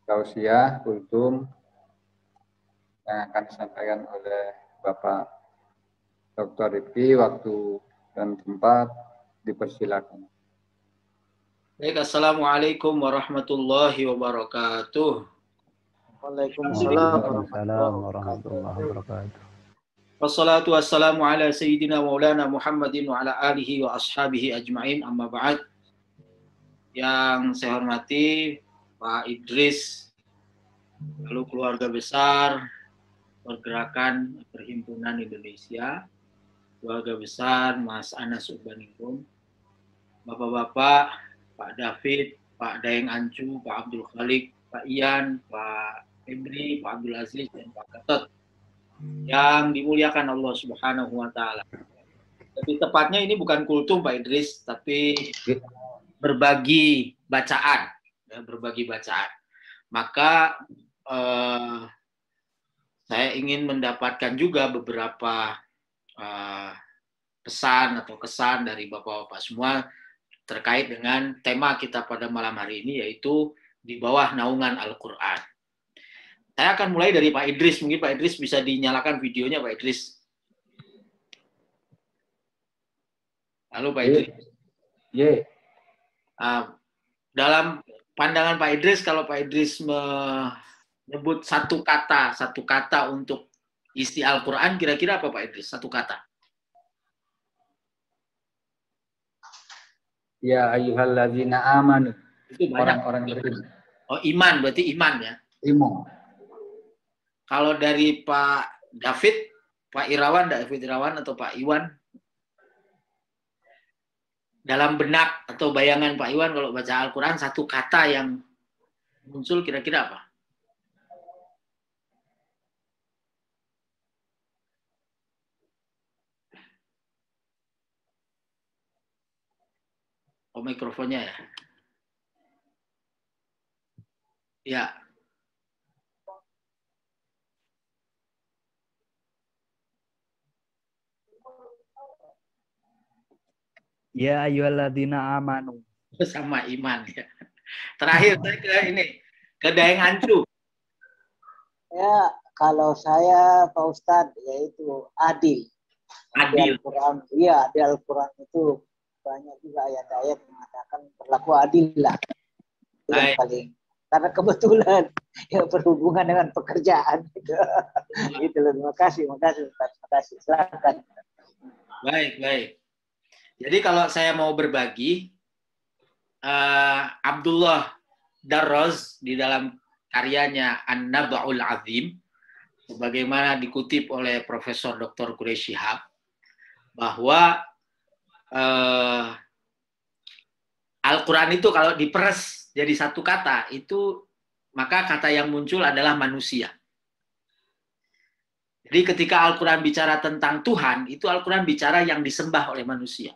tausiah kultum yang akan disampaikan oleh Bapak Dr. Rifki. Waktu dan tempat dipersilakan. Baik, Assalamualaikum warahmatullahi wabarakatuh. Waalaikumsalam warahmatullahi wabarakatuh. Wassalatu wassalamu ala sayyidina maulana Muhammadin wa ala alihi wa ashabihi ajma'in, amma ba'd. Yang saya hormati Pak Idris, lalu keluarga besar Pergerakan Perhimpunan Indonesia, keluarga besar Mas Anas Urbaningrum, Bapak-bapak, Pak David, Pak Daeng Ancu, Pak Abdul Khalik, Pak Ian, Pak Febri, Pak Abdul Aziz, dan Pak Gatot yang dimuliakan Allah Subhanahu wa Ta'ala. Lebih tepatnya ini bukan kultum Pak Idris, tapi berbagi bacaan, ya, berbagi bacaan. Maka saya ingin mendapatkan juga beberapa pesan atau kesan dari bapak-bapak semua terkait dengan tema kita pada malam hari ini, yaitu di bawah naungan Al-Quran. Saya akan mulai dari Pak Idris. Mungkin Pak Idris bisa dinyalakan videonya, Pak Idris. Halo Pak Idris. Dalam pandangan Pak Idris, kalau Pak Idris menyebut satu kata untuk isi Al-Quran, kira-kira apa Pak Idris? Satu kata. Ya ayyuhalladzina amanu. Itu banyak. Orang-orang beriman. Oh, iman, berarti iman ya? Iman. Kalau dari Pak David, Pak Irawan, David Irawan atau Pak Iwan, dalam benak atau bayangan Pak Iwan kalau baca Al-Quran satu kata yang muncul kira-kira apa? Oh, mikrofonnya ya. Ya. Ya ayyuhalladzina amanu. Sama iman ya. Terakhir saya ke ini, ke Daeng Ancu. Ya, kalau saya Pak Ustadz yaitu adil. Di Adil. Al-Quran, iya di Al-Quran itu banyak juga ayat-ayat mengatakan berlaku adil lah. Itu yang Baik. paling. Karena kebetulan ya berhubungan dengan pekerjaan. Gitu loh. Terima kasih Ustaz. Terima kasih. Silakan. Baik, baik. Jadi kalau saya mau berbagi, Abdullah Darroz di dalam karyanya An-Naba'ul Azim, sebagaimana dikutip oleh Profesor Dr. Quraish Shihab, bahwa Al-Quran itu kalau diperes jadi satu kata, itu maka kata yang muncul adalah manusia. Jadi ketika Al-Quran bicara tentang Tuhan, itu Al-Quran bicara yang disembah oleh manusia.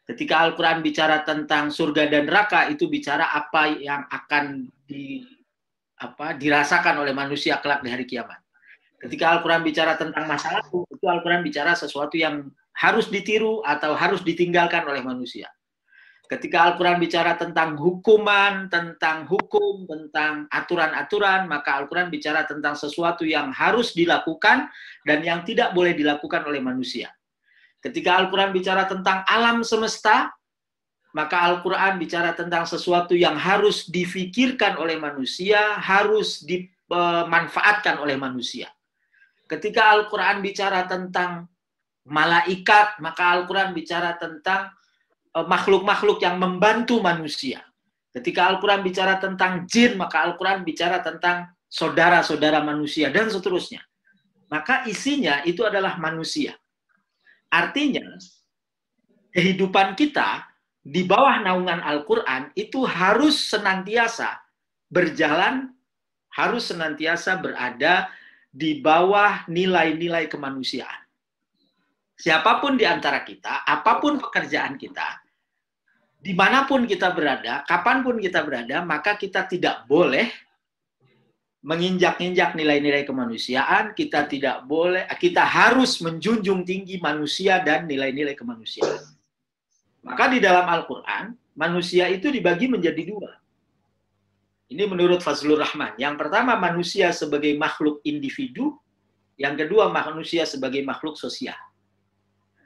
Ketika Al-Quran bicara tentang surga dan neraka, itu bicara apa yang akan dirasakan oleh manusia kelak di hari kiamat. Ketika Al-Quran bicara tentang masa lalu, itu Al-Quran bicara sesuatu yang harus ditiru atau harus ditinggalkan oleh manusia. Ketika Al-Quran bicara tentang hukuman, tentang hukum, tentang aturan-aturan, maka Al-Quran bicara tentang sesuatu yang harus dilakukan dan yang tidak boleh dilakukan oleh manusia. Ketika Al-Quran bicara tentang alam semesta, maka Al-Quran bicara tentang sesuatu yang harus difikirkan oleh manusia, harus dimanfaatkan oleh manusia. Ketika Al-Quran bicara tentang malaikat, maka Al-Quran bicara tentang makhluk-makhluk yang membantu manusia. Ketika Al-Quran bicara tentang jin, maka Al-Quran bicara tentang saudara-saudara manusia, dan seterusnya. Maka isinya itu adalah manusia. Artinya, kehidupan kita di bawah naungan Al-Quran itu harus senantiasa berjalan, harus senantiasa berada di bawah nilai-nilai kemanusiaan. Siapapun di antara kita, apapun pekerjaan kita, dimanapun kita berada, kapanpun kita berada, maka kita tidak boleh menginjak-injak nilai-nilai kemanusiaan, kita harus menjunjung tinggi manusia dan nilai-nilai kemanusiaan. Maka di dalam Al-Quran, manusia itu dibagi menjadi dua. Ini menurut Fazlur Rahman. Yang pertama, manusia sebagai makhluk individu. Yang kedua, manusia sebagai makhluk sosial.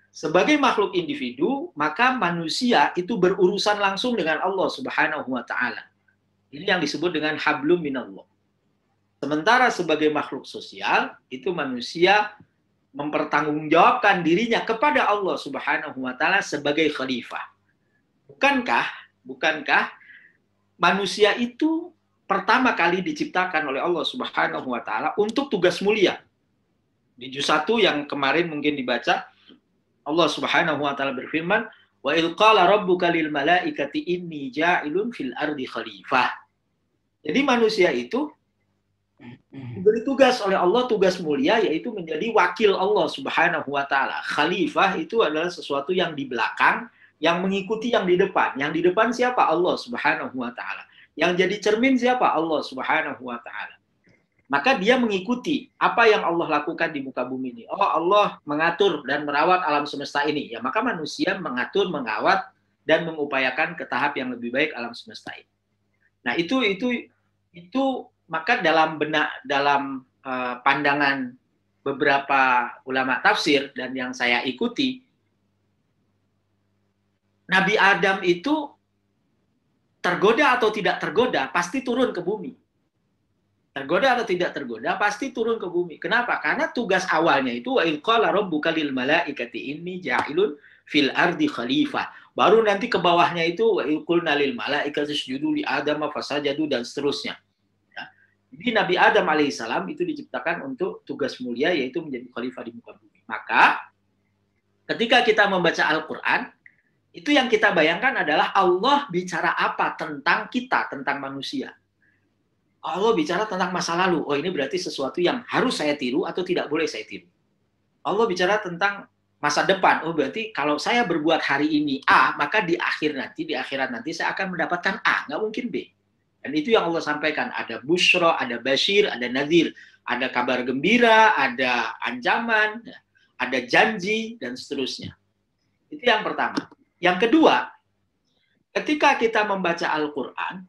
Sebagai makhluk individu, maka manusia itu berurusan langsung dengan Allah Subhanahu wa Ta'ala. Ini yang disebut dengan hablum minallah. Sementara sebagai makhluk sosial, itu manusia mempertanggungjawabkan dirinya kepada Allah Subhanahu wa Ta'ala sebagai khalifah. Bukankah manusia itu pertama kali diciptakan oleh Allah Subhanahu wa Ta'ala untuk tugas mulia? Di juz 1 yang kemarin mungkin dibaca, Allah Subhanahu wa Ta'ala berfirman, "Wa idh qala rabbuka lil malaikati inni ja'ilun fil ardi khalifah." Jadi manusia itu diberi tugas oleh Allah, tugas mulia, yaitu menjadi wakil Allah Subhanahu wa Ta'ala. Khalifah itu adalah sesuatu yang di belakang, yang mengikuti yang di depan. Yang di depan siapa? Allah Subhanahu wa Ta'ala. Yang jadi cermin siapa? Allah Subhanahu wa Ta'ala. Maka dia mengikuti apa yang Allah lakukan di muka bumi ini. Oh, Allah mengatur dan merawat alam semesta ini. Ya, maka manusia mengatur, mengawat, dan mengupayakan ke tahap yang lebih baik alam semesta ini. Nah, itu maka dalam pandangan beberapa ulama tafsir dan yang saya ikuti, Nabi Adam itu tergoda atau tidak tergoda pasti turun ke bumi. Tergoda atau tidak tergoda pasti turun ke bumi. Kenapa? Karena tugas awalnya itu wa idh qala rabbuka lil malaikati inni ja'ilun fil ardi khalifah. Baru nanti ke bawahnya itu wa idh qulna lil malaikati isjudu li adama fasajadu dan seterusnya. Jadi Nabi Adam alaihissalam itu diciptakan untuk tugas mulia, yaitu menjadi khalifah di muka bumi. Maka ketika kita membaca Al-Quran, itu yang kita bayangkan adalah Allah bicara apa tentang kita, tentang manusia. Allah bicara tentang masa lalu. Oh, ini berarti sesuatu yang harus saya tiru atau tidak boleh saya tiru. Allah bicara tentang masa depan. Oh, berarti kalau saya berbuat hari ini A, maka di akhirat nanti saya akan mendapatkan A, nggak mungkin B. Dan itu yang Allah sampaikan. Ada busyra, ada basyir, ada nadhir. Ada kabar gembira, ada ancaman, ada janji, dan seterusnya. Itu yang pertama. Yang kedua, ketika kita membaca Al-Quran,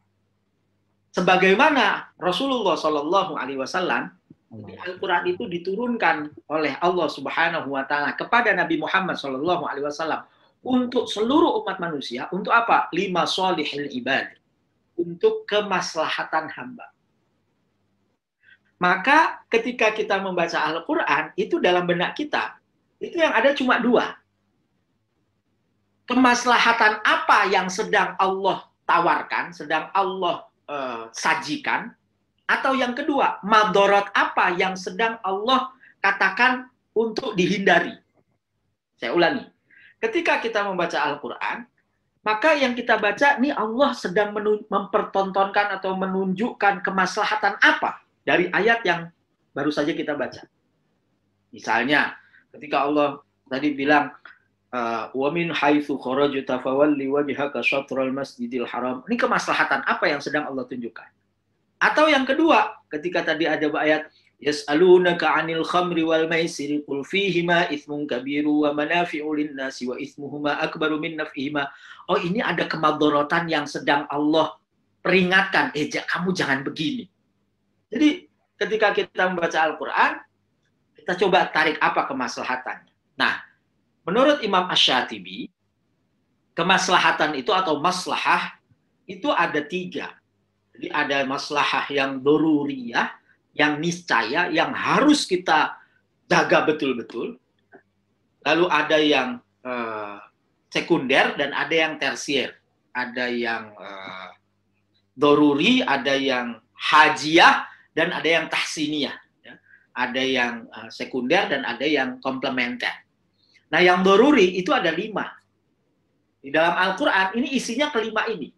sebagaimana Rasulullah SAW, Al-Quran itu diturunkan oleh Allah Subhanahu Wa Taala kepada Nabi Muhammad SAW untuk seluruh umat manusia. Untuk apa? Lima sholihil ibad. Untuk kemaslahatan hamba. Maka ketika kita membaca Al-Quran, itu dalam benak kita, itu yang ada cuma dua. Kemaslahatan apa yang sedang Allah tawarkan, sedang Allah sajikan, atau yang kedua, madorot apa yang sedang Allah katakan untuk dihindari. Saya ulangi. Ketika kita membaca Al-Quran, maka yang kita baca, ini Allah sedang mempertontonkan atau menunjukkan kemaslahatan apa dari ayat yang baru saja kita baca. Misalnya, ketika Allah tadi bilang, wa min haitsu kharajta fawalli wajhaka syatral masjidil haram. Ini kemaslahatan apa yang sedang Allah tunjukkan? Atau yang kedua, ketika tadi ada ayat yas'alunaka 'anil khamri wal maisiri qul fihima itsmun kabiru wa manafi'u lin-nasi wa itsmuhuma akbaru min naf'ihima. Oh, ini ada kemadharatan yang sedang Allah peringatkan, kamu jangan begini. Jadi, ketika kita membaca Al-Qur'an, kita coba tarik apa kemaslahatannya. Nah, menurut Imam Asy-Syatibi, kemaslahatan itu atau maslahah itu ada tiga. Jadi ada maslahah yang doruriyah, yang niscaya, yang harus kita jaga betul-betul. Lalu ada yang sekunder dan ada yang tersier. Ada yang doruri, ada yang hajiah, dan ada yang tahsiniyah. Ada yang sekunder dan ada yang komplementer. Nah, yang doruri itu ada 5. Di dalam Al-Quran, ini isinya kelima ini.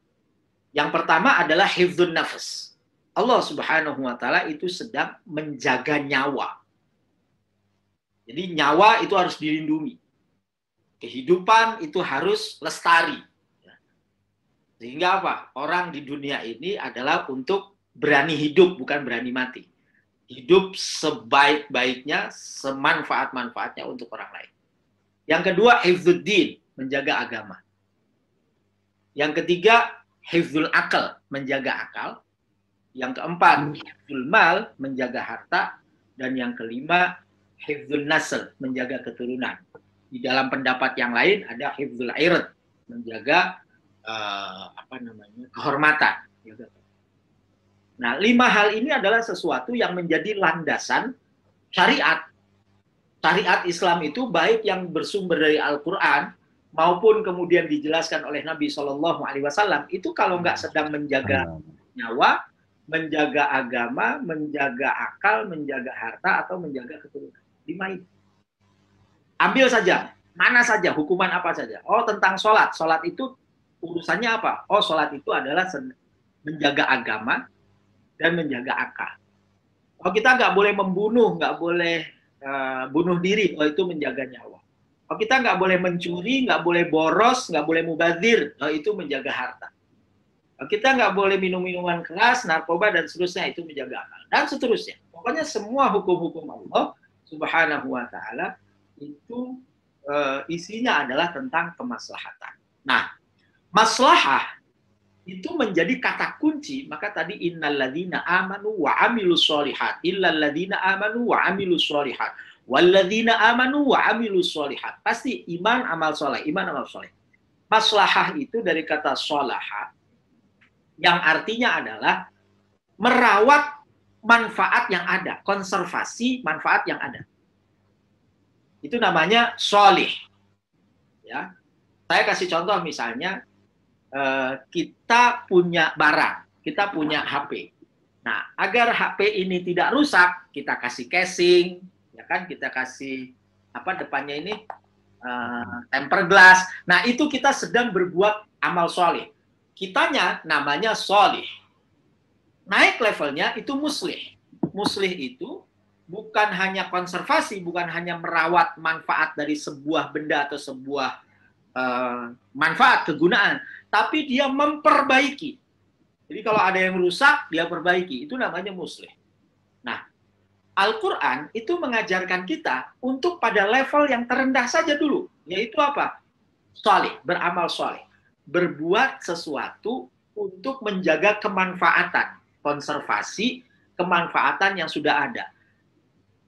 Yang pertama adalah hifdzun nafas. Allah Subhanahu Wa Taala itu sedang menjaga nyawa. Jadi nyawa itu harus dilindungi. Kehidupan itu harus lestari. Sehingga apa? Orang di dunia ini adalah untuk berani hidup, bukan berani mati. Hidup sebaik-baiknya, semanfaat-manfaatnya untuk orang lain. Yang kedua, hifdzuddin, menjaga agama. Yang ketiga, hifdzul akal, menjaga akal. Yang keempat, hifdzul mal, menjaga harta. Dan yang kelima, hifdzul nasl, menjaga keturunan. Di dalam pendapat yang lain ada hifdzul irad, menjaga kehormatan. Nah, 5 hal ini adalah sesuatu yang menjadi landasan syariat. Syariat Islam itu baik yang bersumber dari Al-Quran maupun kemudian dijelaskan oleh Nabi SAW, itu kalau nggak sedang menjaga nyawa, menjaga agama, menjaga akal, menjaga harta, atau menjaga keturunan. 5 ini. Ambil saja, mana saja, hukuman apa saja. Oh, tentang sholat. Sholat itu urusannya apa? Oh, sholat itu adalah menjaga agama dan menjaga akal. Oh, kita nggak boleh membunuh, nggak boleh bunuh diri. Oh, itu menjaga nyawa. Oh, kita nggak boleh mencuri, nggak boleh boros, nggak boleh mubazir. Oh, itu menjaga harta. Oh, kita nggak boleh minum minuman keras, narkoba, dan seterusnya. Itu menjaga akal. Dan seterusnya. Pokoknya semua hukum-hukum Allah Subhanahu Wa Taala itu isinya adalah tentang kemaslahatan. Nah, maslahah itu menjadi kata kunci. Maka tadi innalladzina amanu wa amilus sholihat, illalladzina amanu wa amilus sholihat, walladzina amanu wa amilus sholihat. Pasti iman amal soleh, iman amal soleh. Maslahah itu dari kata sholaha, yang artinya adalah merawat manfaat yang ada, konservasi manfaat yang ada. Itu namanya sholih. Ya, saya kasih contoh misalnya kita punya barang, kita punya HP. Nah, agar HP ini tidak rusak, kita kasih casing, ya kan? Kita kasih apa depannya ini tempered glass. Nah, itu kita sedang berbuat amal soleh. Kitanya namanya soleh. Naik levelnya itu muslih. Muslih itu bukan hanya konservasi, bukan hanya merawat manfaat dari sebuah benda atau sebuah manfaat, kegunaan, tapi dia memperbaiki. Jadi kalau ada yang rusak, dia perbaiki. Itu namanya muslih. Nah, Al-Quran itu mengajarkan kita untuk pada level yang terendah saja dulu. Yaitu apa? Salih, beramal salih. Berbuat sesuatu untuk menjaga kemanfaatan. Konservasi kemanfaatan yang sudah ada.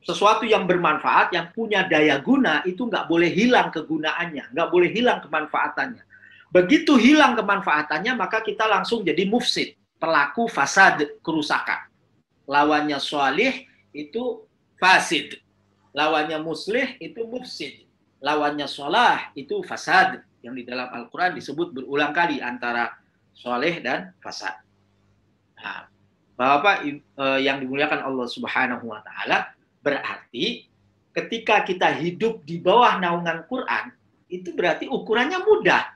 Sesuatu yang bermanfaat, yang punya daya guna, itu nggak boleh hilang kegunaannya. Nggak boleh hilang kemanfaatannya. Begitu hilang kemanfaatannya, maka kita langsung jadi mufsid, pelaku fasad, kerusakan. Lawannya sholih itu fasid. Lawannya muslih itu mufsid. Lawannya sholah itu fasad. Yang di dalam Al-Quran disebut berulang kali antara sholih dan fasad. Nah, Bapak yang dimuliakan Allah Subhanahu wa Ta'ala, berarti ketika kita hidup di bawah naungan Quran, itu berarti ukurannya mudah.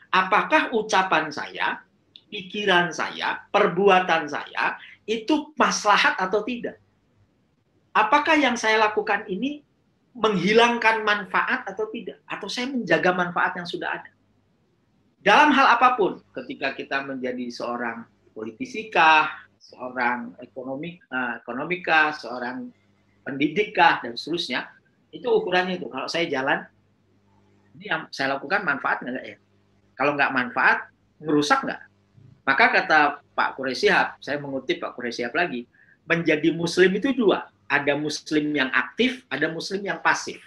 Apakah ucapan saya, pikiran saya, perbuatan saya itu maslahat atau tidak? Apakah yang saya lakukan ini menghilangkan manfaat atau tidak? Atau saya menjaga manfaat yang sudah ada? Dalam hal apapun, ketika kita menjadi seorang politisikah, seorang ekonomika, seorang pendidikah, dan seterusnya, itu ukurannya itu. Kalau saya jalan, ini yang saya lakukan manfaat nggak ya? Kalau nggak manfaat, merusak nggak? Maka kata Pak Quraish Shihab, saya mengutip Pak Quraish Shihab lagi, menjadi muslim itu dua. Ada muslim yang aktif, ada muslim yang pasif.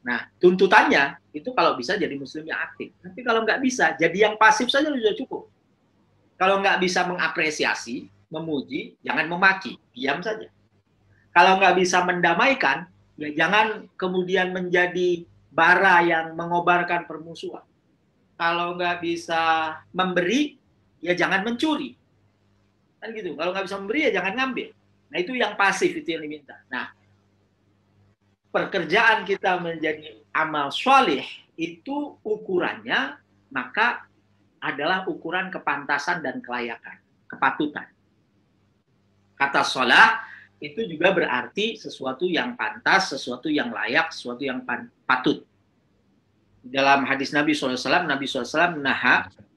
Nah, tuntutannya itu kalau bisa jadi muslim yang aktif. Tapi kalau nggak bisa, jadi yang pasif saja sudah cukup. Kalau nggak bisa mengapresiasi, memuji, jangan memaki, diam saja. Kalau nggak bisa mendamaikan, ya jangan kemudian menjadi bara yang mengobarkan permusuhan. Kalau nggak bisa memberi, ya jangan mencuri. Kan gitu. Kalau nggak bisa memberi, ya jangan ngambil. Nah, itu yang pasif, itu yang diminta. Nah, pekerjaan kita menjadi amal sholih, itu ukurannya, maka adalah ukuran kepantasan dan kelayakan, kepatutan. Kata sholah, itu juga berarti sesuatu yang pantas, sesuatu yang layak, sesuatu yang patut. Dalam hadis Nabi SAW, Nabi SAW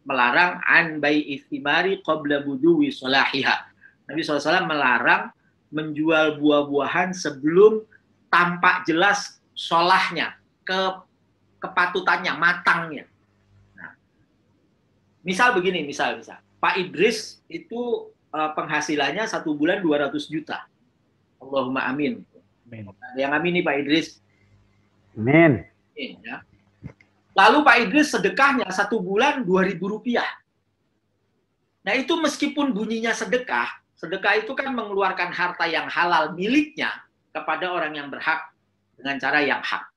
melarang an bai'i thimari qabla buduwi sholahiha. Nabi SAW melarang menjual buah-buahan sebelum tampak jelas sholahnya, kepatutannya, matangnya. Nah, misal begini, misal Pak Idris itu penghasilannya 1 bulan 200 juta. Allahumma amin. Amin. Yang amin nih Pak Idris. Amin. Ya. Lalu Pak Idris sedekahnya 1 bulan 2.000 rupiah. Nah, itu meskipun bunyinya sedekah, sedekah itu kan mengeluarkan harta yang halal miliknya kepada orang yang berhak dengan cara yang hak.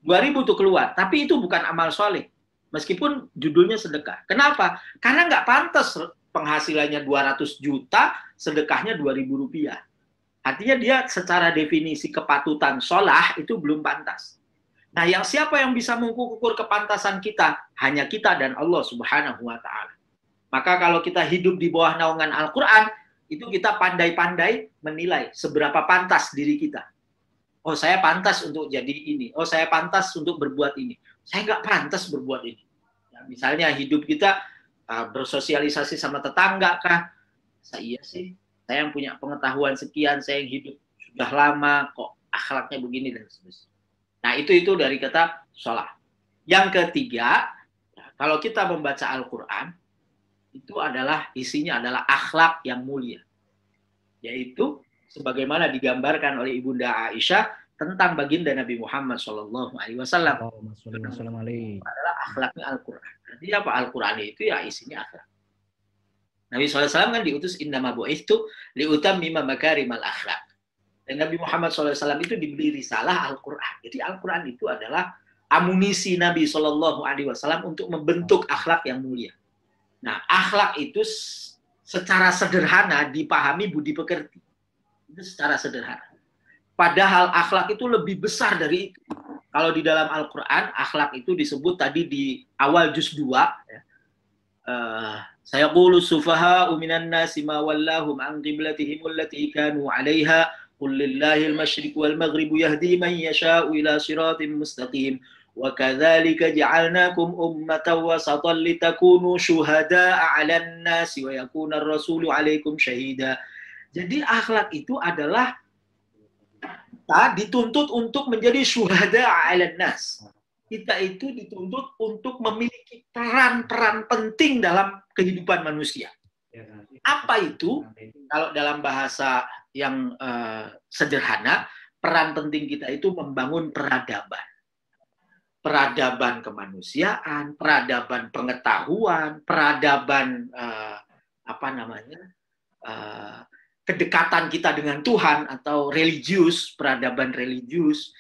2.000 itu keluar, tapi itu bukan amal soleh. Meskipun judulnya sedekah. Kenapa? Karena nggak pantas penghasilannya 200 juta, sedekahnya 2.000 rupiah. Artinya dia secara definisi kepatutan sholah itu belum pantas. Nah, yang siapa yang bisa mengukur kepantasan kita? Hanya kita dan Allah Subhanahu wa Ta'ala. Maka kalau kita hidup di bawah naungan Al-Quran, itu kita pandai-pandai menilai seberapa pantas diri kita. Oh, saya pantas untuk jadi ini. Oh, saya pantas untuk berbuat ini. Saya nggak pantas berbuat ini. Ya, misalnya hidup kita bersosialisasi sama tetangga kah? Iya sih. Saya yang punya pengetahuan sekian, saya yang hidup sudah lama, kok akhlaknya begini dan seterusnya. Nah, itu dari kata sholah. Yang ketiga, kalau kita membaca Al-Quran, itu adalah isinya adalah akhlak yang mulia. Yaitu sebagaimana digambarkan oleh Ibunda Aisyah tentang baginda Nabi Muhammad SAW. Adalah akhlaknya Al-Quran. Jadi apa Al-Quran itu ya isinya akhlak. Nabi SAW kan diutus innama bu'itsu liutammima makarimal akhlak. Dan Nabi Muhammad SAW itu diberi risalah Al-Quran. Jadi Al-Quran itu adalah amunisi Nabi SAW untuk membentuk akhlak yang mulia. Nah, akhlak itu secara sederhana dipahami budi pekerti. Itu secara sederhana. Padahal akhlak itu lebih besar dari itu. Kalau di dalam Al-Quran, akhlak itu disebut tadi di awal juz 2. Sayaqulu sufaha'u minan nasi ma wallahum an qiblatihim allati kanu 'alaiha qul lillahil masyriq wal maghrib yahdi man yasha'u ila siratim mustaqim wa kadzalika ja'alnakum ummatan wasatan litakunu syuhada'a 'alan nasi wa yakuna ar-rasulu 'alaikum syahida. Jadi akhlak itu adalah kita dituntut untuk menjadi syuhada'a 'alan nas. Kita itu dituntut untuk memiliki peran-peran penting dalam kehidupan manusia. Apa itu? Kalau dalam bahasa yang sederhana, peran penting kita itu membangun peradaban. Peradaban kemanusiaan, peradaban pengetahuan, peradaban kedekatan kita dengan Tuhan atau religius, peradaban religius,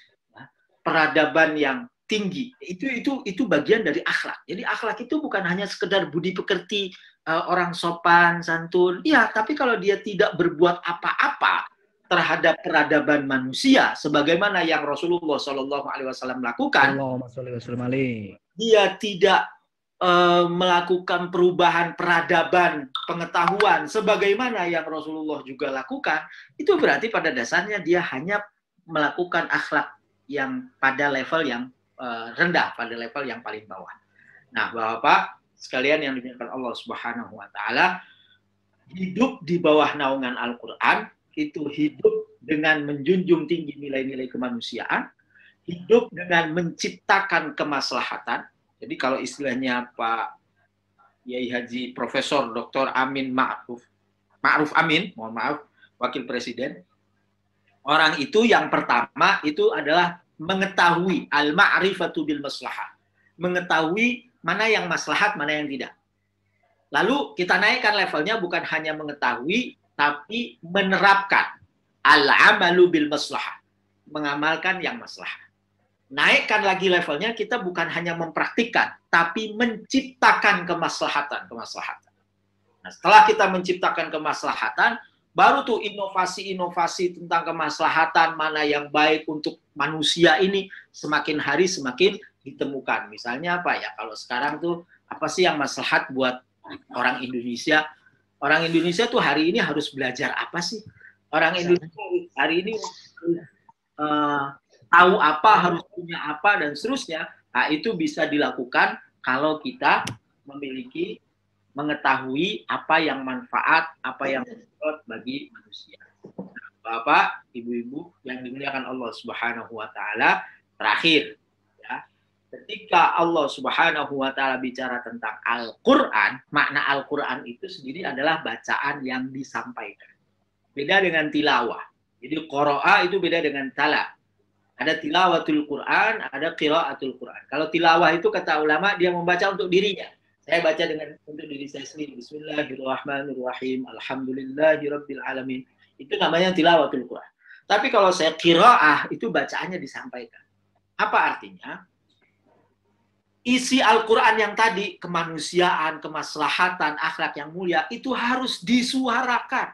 peradaban yang tinggi. Itu bagian dari akhlak. Jadi akhlak itu bukan hanya sekedar budi pekerti, orang sopan, santun. Iya, tapi kalau dia tidak berbuat apa-apa terhadap peradaban manusia, sebagaimana yang Rasulullah SAW lakukan, dia tidak melakukan perubahan peradaban pengetahuan, sebagaimana yang Rasulullah juga lakukan, itu berarti pada dasarnya dia hanya melakukan akhlak yang pada level yang rendah, pada level yang paling bawah. Nah, Bapak sekalian yang dimuliakan Allah Subhanahu wa taala, hidup di bawah naungan Al-Qur'an itu hidup dengan menjunjung tinggi nilai-nilai kemanusiaan, hidup dengan menciptakan kemaslahatan. Jadi kalau istilahnya Pak Yai Haji Profesor Dr. Amin Ma'ruf Amin, mohon maaf, Wakil Presiden, orang itu yang pertama itu adalah mengetahui al-ma'rifatu bil maslahah. Mengetahui mana yang maslahat, mana yang tidak. Lalu kita naikkan levelnya bukan hanya mengetahui, tapi menerapkan al-amalu bil maslahah. Mengamalkan yang maslahat. Naikkan lagi levelnya, kita bukan hanya mempraktikkan, tapi menciptakan kemaslahatan. Nah, setelah kita menciptakan kemaslahatan, baru tuh inovasi-inovasi tentang kemaslahatan mana yang baik untuk manusia ini semakin hari semakin ditemukan. Misalnya apa ya? Kalau sekarang tuh apa sih yang maslahat buat orang Indonesia? Orang Indonesia tuh hari ini harus belajar apa sih? Orang Indonesia hari ini tahu apa, harus punya apa, dan seterusnya. Nah, itu bisa dilakukan kalau kita mengetahui apa yang manfaat, apa yang bermanfaat bagi manusia. Bapak, Ibu-ibu yang dimuliakan Allah Subhanahu wa taala, terakhir ya. Ketika Allah Subhanahu wa taala bicara tentang Al-Qur'an, makna Al-Qur'an itu sendiri adalah bacaan yang disampaikan. Beda dengan tilawah. Jadi qira'a itu beda dengan tala. Ada tilawatul Qur'an, ada qira'atul Qur'an. Kalau tilawah itu kata ulama dia membaca untuk dirinya. Saya baca untuk diri saya sendiri. Bismillahirrahmanirrahim. Alhamdulillahirabbil alamin. Itu namanya tilawatul Qur'an. Tapi kalau saya qiraah, itu bacaannya disampaikan. Apa artinya? Isi Al-Qur'an yang tadi, kemanusiaan, kemaslahatan, akhlak yang mulia, itu harus disuarakan.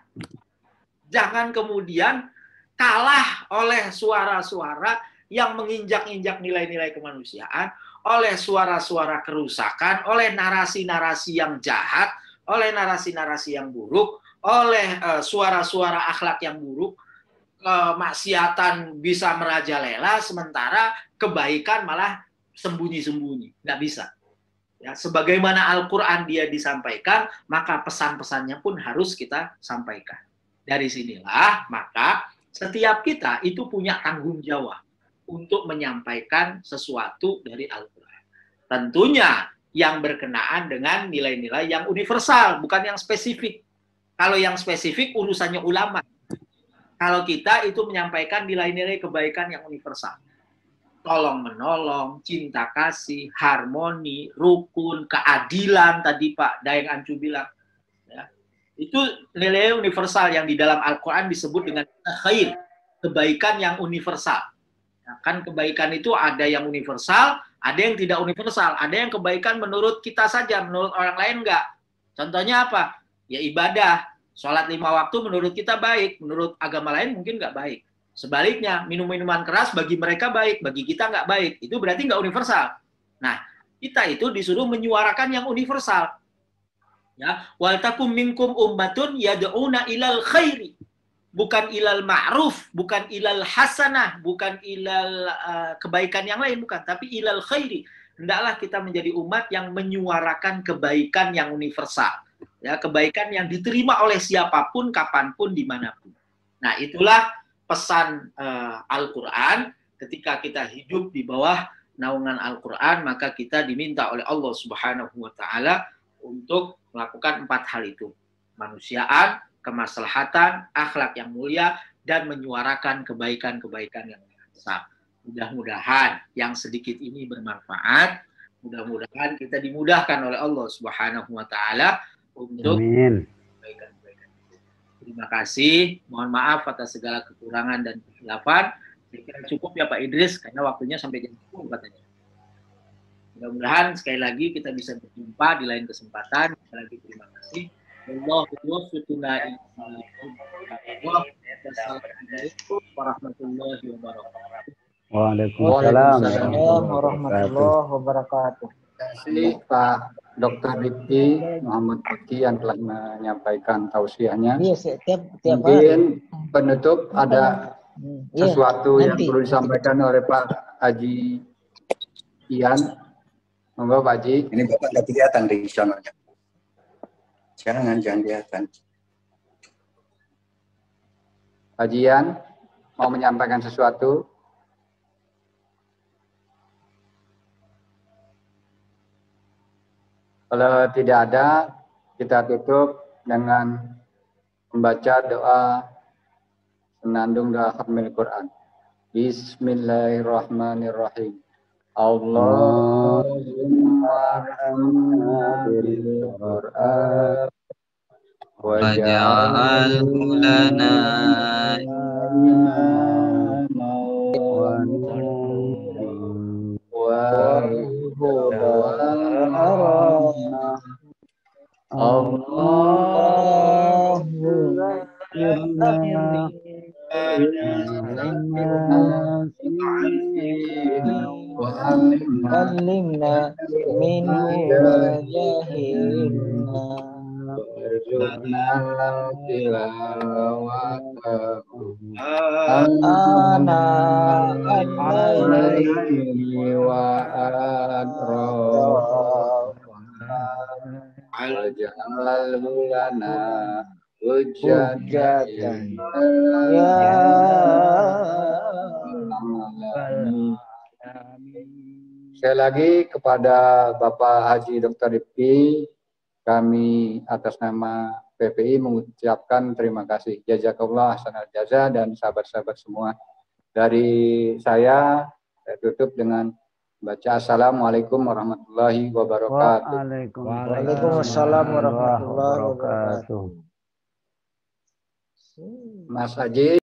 Jangan kemudian kalah oleh suara-suara yang menginjak-injak nilai-nilai kemanusiaan, oleh suara-suara kerusakan, oleh narasi-narasi yang jahat, oleh narasi-narasi yang buruk, oleh suara-suara akhlak yang buruk, kemaksiatan bisa merajalela, sementara kebaikan malah sembunyi-sembunyi. Nggak bisa. Ya, sebagaimana Al-Quran dia disampaikan, maka pesan-pesannya pun harus kita sampaikan. Dari sinilah, maka setiap kita itu punya tanggung jawab untuk menyampaikan sesuatu dari Al-Quran. Tentunya yang berkenaan dengan nilai-nilai yang universal, bukan yang spesifik. Kalau yang spesifik urusannya ulama. Kalau kita itu menyampaikan nilai-nilai kebaikan yang universal. Tolong-menolong, cinta kasih, harmoni, rukun, keadilan, tadi Pak Daeng Ancu bilang. Ya. Itu nilai universal yang di dalam Al-Quran disebut dengan khair, kebaikan yang universal. Ya, kan kebaikan itu ada yang universal, ada yang tidak universal. Ada yang kebaikan menurut kita saja, menurut orang lain enggak. Contohnya apa? Ya ibadah. Sholat 5 waktu menurut kita baik, menurut agama lain mungkin nggak baik. Sebaliknya, minum minuman keras bagi mereka baik, bagi kita nggak baik. Itu berarti nggak universal. Nah, kita itu disuruh menyuarakan yang universal. Ya, wal takum minkum ummatun yad'una ilal khairi. Bukan ilal ma'ruf, bukan ilal hasanah, bukan ilal kebaikan yang lain, bukan, tapi ilal khairi. Hendaklah kita menjadi umat yang menyuarakan kebaikan yang universal. Ya, kebaikan yang diterima oleh siapapun, kapanpun, dimanapun. Nah, itulah pesan Al-Quran. Ketika kita hidup di bawah naungan Al-Quran, maka kita diminta oleh Allah Subhanahu wa Ta'ala untuk melakukan 4 hal itu: kemanusiaan, kemaslahatan, akhlak yang mulia, dan menyuarakan kebaikan-kebaikan yang besar. Mudah-mudahan yang sedikit ini bermanfaat. Mudah-mudahan kita dimudahkan oleh Allah Subhanahu wa Ta'ala untuk kebaikan-kebaikan. Terima kasih. Mohon maaf atas segala kekurangan dan kehilafan. Saya kira cukup ya Pak Idris, karena waktunya sampai jam 10 katanya. Mudah-mudahan sekali lagi kita bisa berjumpa di lain kesempatan. Sekali lagi terima kasih. Wassalamualaikum warahmatullahi wabarakatuh. Waalaikumsalam warahmatullahi wabarakatuh. Terima kasih Pak Dr. Rifki Muhammad Fakih yang telah menyampaikan tausiahnya. Iya, setiap Mungkin penutup ada sesuatu yang nanti perlu disampaikan oleh Pak Haji Ian. Monggo Pak Haji. Ini Bapak nggak kelihatan di channelnya. Jangan kelihatan. Haji Ian mau menyampaikan sesuatu. Kalau tidak ada, kita tutup dengan membaca doa senandung doa khatmil Quran. Bismillahirrahmanirrahim. Allahumma arhamna bil Quran waj'alhu lana Allimna minhu ma jahilna warzuqna tilawatahu ana al-layli wa adraf waj'alhu lana hujjatan ya Sekali lagi kepada Bapak Haji Dr. Rifki, kami atas nama PPI mengucapkan terima kasih. Jazakallah ahsanal jaza dan sahabat-sahabat semua. Dari saya tutup dengan baca Assalamualaikum warahmatullahi wabarakatuh. Waalaikumsalam warahmatullahi wabarakatuh. Mas Haji.